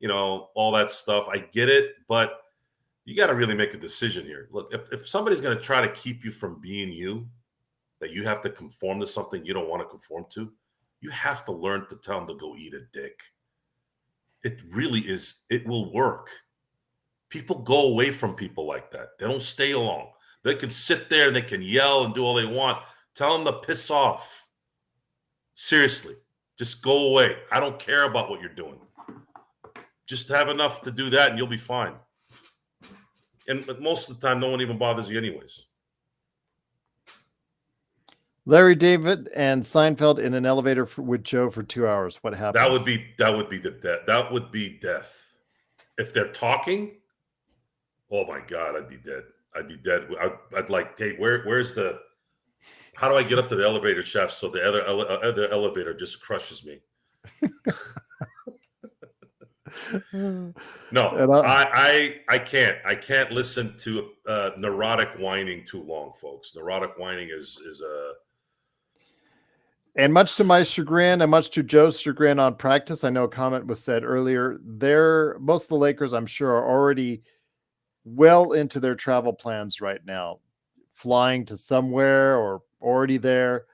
all that stuff. I get it, but you got to really make a decision here. Look, if somebody's going to try to keep you from being you, that you have to conform to something you don't want to conform to, you have to learn to tell them to go eat a dick. It really is. It will work. People go away from people like that. They don't stay along. They can sit there and they can yell and do all they want. Tell them to piss off. Seriously, just go away. I don't care about what you're doing. Just have enough to do that and you'll be fine. And most of the time, no one even bothers you anyways. Larry David and Seinfeld in an elevator with Joe for 2 hours. What happened? That would be death. If they're talking, oh my God, I'd be dead. I'd like, hey, how do I get up to the elevator shaft so the other elevator just crushes me? No, I can't listen to neurotic whining too long, folks. Neurotic whining is and much to my chagrin and much to Joe's chagrin on practice, I know a comment was said earlier, most of the Lakers, I'm sure, are already well into their travel plans right now, flying to somewhere or already there.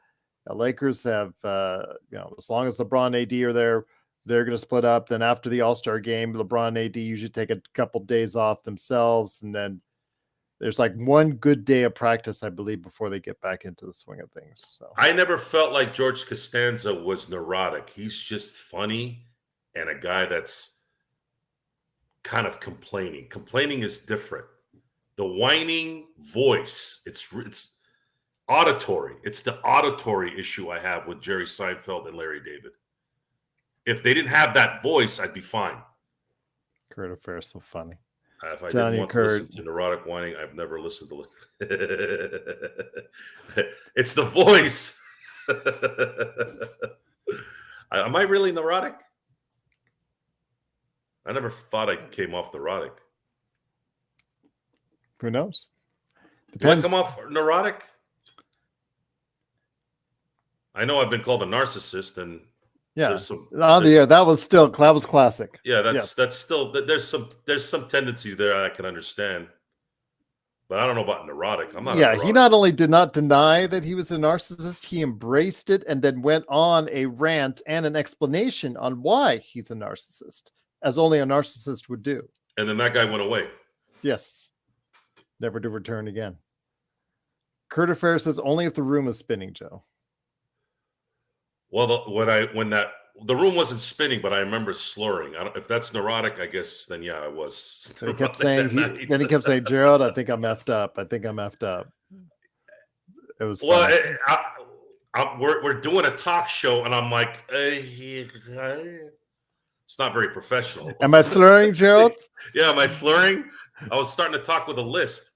The Lakers have, as long as LeBron and AD are there, they're going to split up. Then after the All-Star game, LeBron and AD usually take a couple days off themselves. And then there's like one good day of practice, I believe, before they get back into the swing of things. So I never felt like George Costanza was neurotic. He's just funny and a guy that's kind of complaining. Complaining is different. The whining voice, it's auditory. It's the auditory issue I have with Jerry Seinfeld and Larry David. If they didn't have that voice, I'd be fine. Kurt Affair, so funny. If I didn't want to listen to neurotic whining, I've never listened to it's the voice. Am I really neurotic? I never thought I came off neurotic. Who knows? Depends. Do I come off neurotic? I know I've been called a narcissist, and on the air that was classic. Yeah, that's still there's some tendencies there I can understand. But I don't know about neurotic. I'm not a Yeah, neurotic. he not only did not deny that he was a narcissist, he embraced it and then went on a rant and an explanation on why he's a narcissist, as only a narcissist would do. And then that guy went away. Yes. Never to return again. Kurt Affair says only if the room is spinning, Joe. Well, the room wasn't spinning, but I remember slurring. I don't, if that's neurotic, I guess then yeah, I was. Then he kept saying, Gerald, I think I'm effed up. I think I'm effed up. It was well. We're doing a talk show, and I'm like, it's not very professional. Am I slurring, Gerald? Yeah, am I slurring? I was starting to talk with a lisp.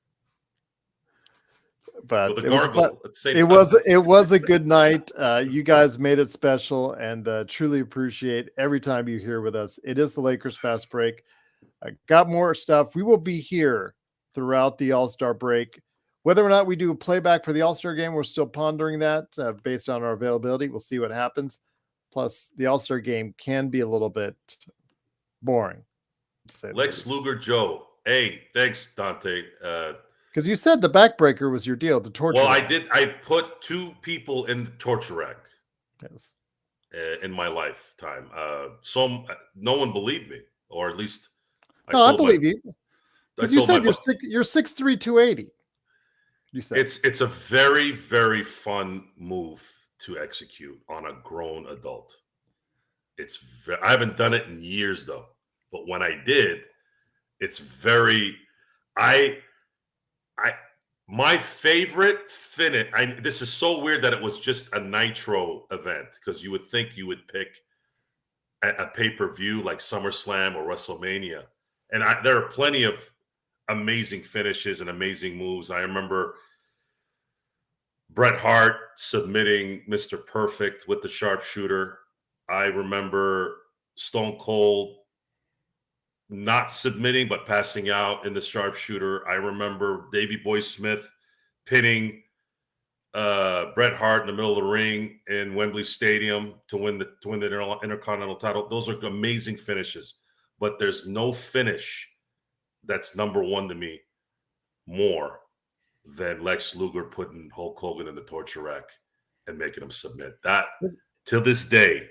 But with a gargle at the same it time. it was a good night. You guys made it special, and truly appreciate every time you're here with us. It is the Lakers Fast Break. I got more stuff. We will be here throughout the All-Star break. Whether or not we do a playback for the All-Star game, we're still pondering that based on our availability. We'll see what happens. Plus, the All-Star game can be a little bit boring. Lex Luger, Joe. Hey, thanks, Dante. Because you said the backbreaker was your deal, the torture Well, rack. I did. I put 2 people in the torture rack. Yes. In my lifetime. So no one believed me, or at least I believe you. Because you said you're 6'3", 280. You said it's a very, very fun move to execute on a grown adult. I haven't done it in years though, but when I did, it's very. My favorite finish. This is so weird that it was just a Nitro event, because you would think you would pick a pay-per-view like SummerSlam or WrestleMania, and there are plenty of amazing finishes and amazing moves. I remember Bret Hart submitting Mr. Perfect with the sharpshooter. I remember Stone Cold not submitting but passing out in the sharpshooter. I remember Davey Boy Smith pinning Bret Hart in the middle of the ring in Wembley Stadium to win the Intercontinental title. Those are amazing finishes, but there's no finish that's number one to me more than Lex Luger putting Hulk Hogan in the torture rack and making him submit. That, to this day,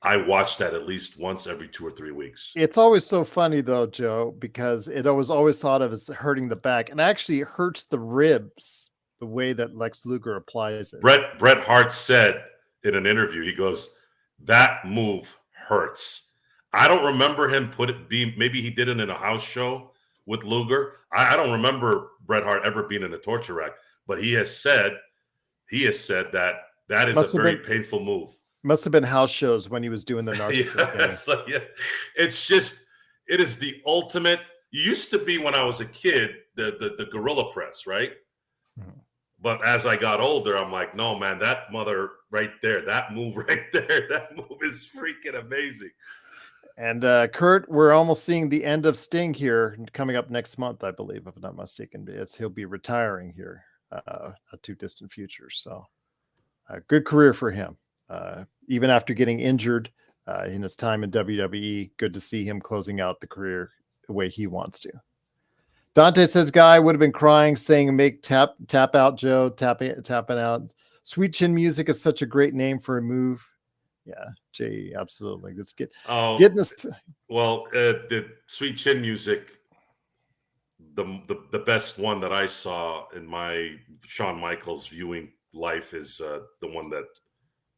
I watch that at least once every 2 or 3 weeks. It's always so funny though, Joe, because it was always thought of as hurting the back, and actually it hurts the ribs the way that Lex Luger applies it. Bret Hart said in an interview, he goes, "That move hurts." I don't remember him maybe he did it in a house show with Luger. I don't remember Bret Hart ever being in a torture rack, but he has said that is a very painful move. Must have been house shows when he was doing the narcissist game. It's just, it is the ultimate. You used to be, when I was a kid, the gorilla press, right? Mm-hmm. But as I got older, I'm like, no, man, that mother right there, that move right there, that move is freaking amazing. And Kurt, we're almost seeing the end of Sting here, coming up next month, I believe, if I'm not mistaken. He'll be retiring here, not too distant future. So, good career for him. Even after getting injured in his time in WWE, good to see him closing out the career the way he wants to. Dante says, "Guy would have been crying, saying, make tap out, Joe, tapping out. Sweet Chin Music is such a great name for a move." Yeah, Jay, absolutely. Let's getting us. The Sweet Chin Music, the best one that I saw in my Shawn Michaels viewing life is the one that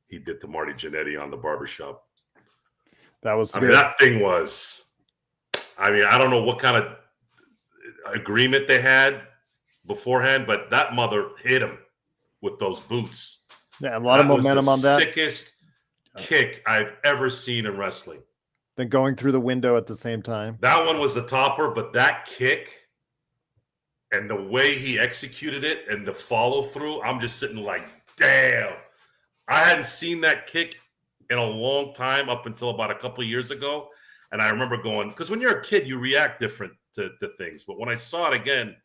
he did to Marty Jannetty on the barbershop. That thing was. I don't know what kind of agreement they had beforehand, but that mother hit him with those boots. Yeah, a lot of momentum on that. Sickest kick I've ever seen in wrestling. Then going through the window at the same time. That one was the topper, but that kick and the way he executed it and the follow through, I'm just sitting like, damn. I hadn't seen that kick in a long time, up until about a couple of years ago. And I remember going, because when you're a kid, you react different to things. But when I saw it again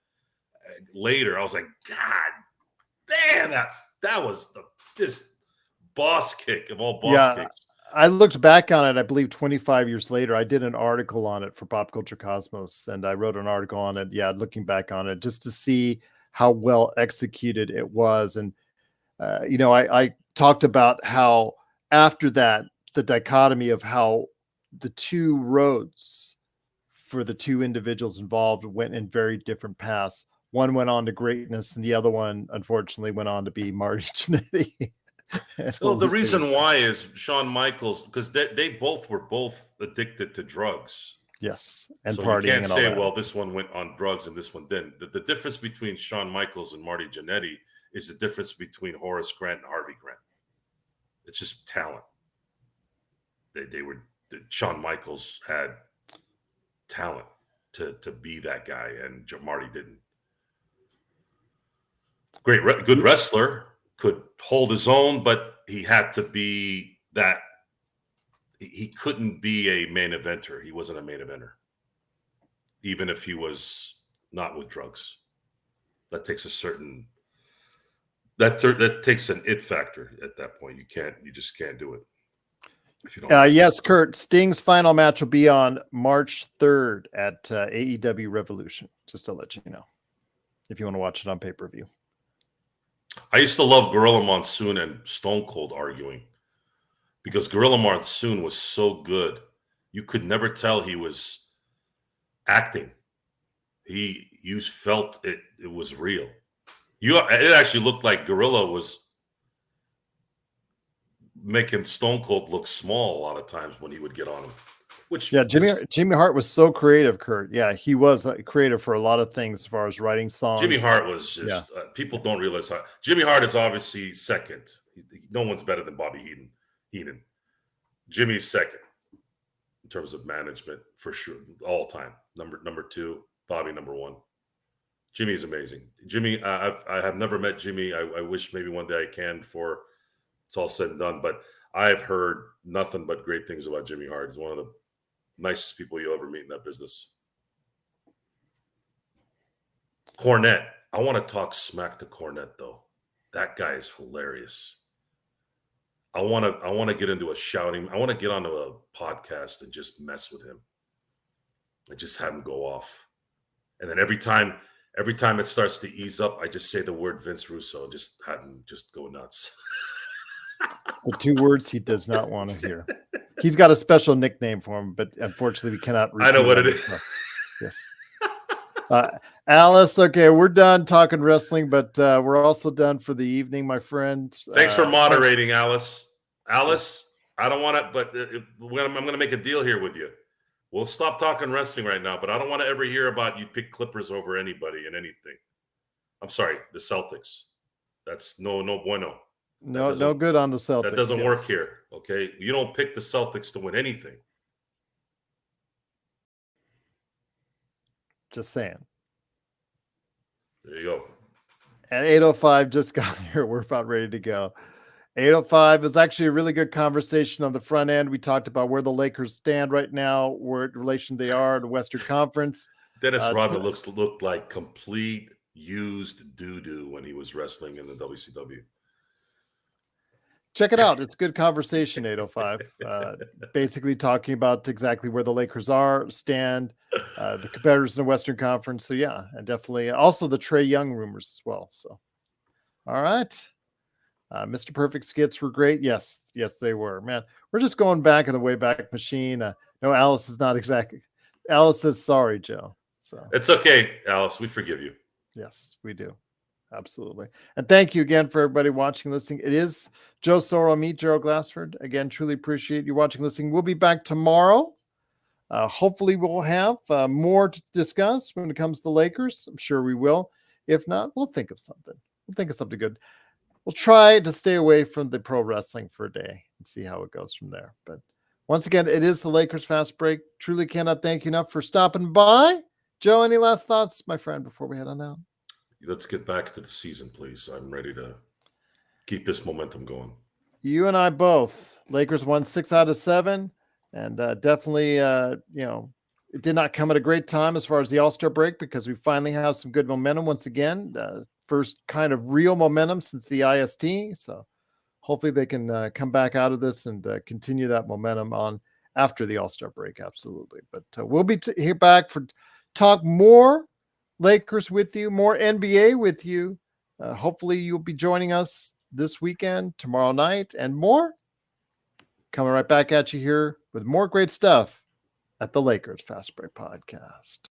later, I was like, God damn, that was this boss kick of all boss kicks. I looked back on it, I believe 25 years later. I did an article on it for Pop Culture Cosmos, and I wrote an article on it. Yeah, looking back on it, just to see how well executed it was. And, I talked about how after that, the dichotomy of how the two roads for the two individuals involved went in very different paths. One went on to greatness, and the other one, unfortunately, went on to be Marty Jannetty. Well, We'll the just leave it reason there. why is Shawn Michaels, because they both were both addicted to drugs. Yes, and So you partying can't and all say, that. well, this one went on drugs and this one didn't. The difference between Shawn Michaels and Marty Jannetty is the difference between Horace Grant and Harvey Grant. It's just talent. Shawn Michaels had talent to be that guy, and Marty didn't. Good wrestler, could hold his own, but he had to be that. He couldn't be a main eventer. He wasn't a main eventer, even if he was not with drugs. That takes a certain that takes an it factor at that point. You just can't do it if you don't. Yes, Kurt, Sting's final match will be on March 3rd at AEW Revolution, just to let you know, if you want to watch it on pay-per-view. I used to love Gorilla Monsoon and Stone Cold arguing because Gorilla Monsoon was so good. You could never tell he was acting. You felt it was real. It actually looked like Gorilla was making Stone Cold look small a lot of times when he would get on him. Jimmy Hart was so creative, Kurt. Yeah, he was creative for a lot of things as far as writing songs. Jimmy Hart was just people don't realize how Jimmy Hart is obviously second. No one's better than Bobby Heenan. Jimmy's second in terms of management for sure, all time. Number two, Bobby number one. Jimmy's amazing. Jimmy, I have never met Jimmy. I wish maybe one day I can before it's all said and done. But I've heard nothing but great things about Jimmy Hart. He's one of the nicest people you'll ever meet in that business. Cornette. I want to talk smack to Cornette, though. That guy is hilarious. I want to get into a shouting. I want to get onto a podcast and just mess with him. I just have him go off. And then every time it starts to ease up, I just say the word Vince Russo and just have him just go nuts. The two words he does not want to hear. He's got a special nickname for him, but unfortunately we cannot. I know what it is. Yes. Alice, okay, we're done talking wrestling, but we're also done for the evening, my friends. Thanks for moderating, Alice. Alice, I don't want to, but I'm going to make a deal here with you. We'll stop talking wrestling right now, but I don't want to ever hear about you pick Clippers over anybody and anything. I'm sorry, the Celtics. That's no bueno. No good on the Celtics. That doesn't work here, okay? You don't pick the Celtics to win anything. Just saying. There you go. At 8:05, just got here. We're about ready to go. 8:05 was actually a really good conversation on the front end. We talked about where the Lakers stand right now, where in relation they are in the Western Conference. Dennis Rodman looked like complete used doo-doo when he was wrestling in the WCW. Check it out. It's a good conversation, 8:05. Basically talking about exactly where the Lakers stand, the competitors in the Western Conference. So, yeah, and definitely also the Trae Young rumors as well. So, all right. Mr. Perfect skits were great. Yes, they were. Man, we're just going back in the Wayback Machine. No, Alice is not exactly. Alice says sorry, Joe. So it's okay, Alice. We forgive you. Yes, we do. Absolutely. And thank you again for everybody watching, listening. It is Joe Soro, me, Gerald Glassford. Again, truly appreciate you watching, listening. We'll be back tomorrow. Hopefully we'll have more to discuss when it comes to the Lakers. I'm sure we will. If not, we'll think of something. We'll think of something good. We'll try to stay away from the pro wrestling for a day and see how it goes from there. But once again, it is the Lakers Fast Break. Truly cannot thank you enough for stopping by. Joe, any last thoughts, my friend, before we head on out? Let's get back to the season, please. I'm ready to keep this momentum going. You and I both. Lakers won 6 out of 7, and definitely, it did not come at a great time as far as the All-Star break because we finally have some good momentum once again. First kind of real momentum since the IST. So hopefully they can come back out of this and continue that momentum on after the All-Star break. Absolutely. But we'll be here back for talk more Lakers with you, more NBA with you. Hopefully you'll be joining us this weekend, tomorrow night, and more. Coming right back at you here with more great stuff at the Lakers Fast Break Podcast.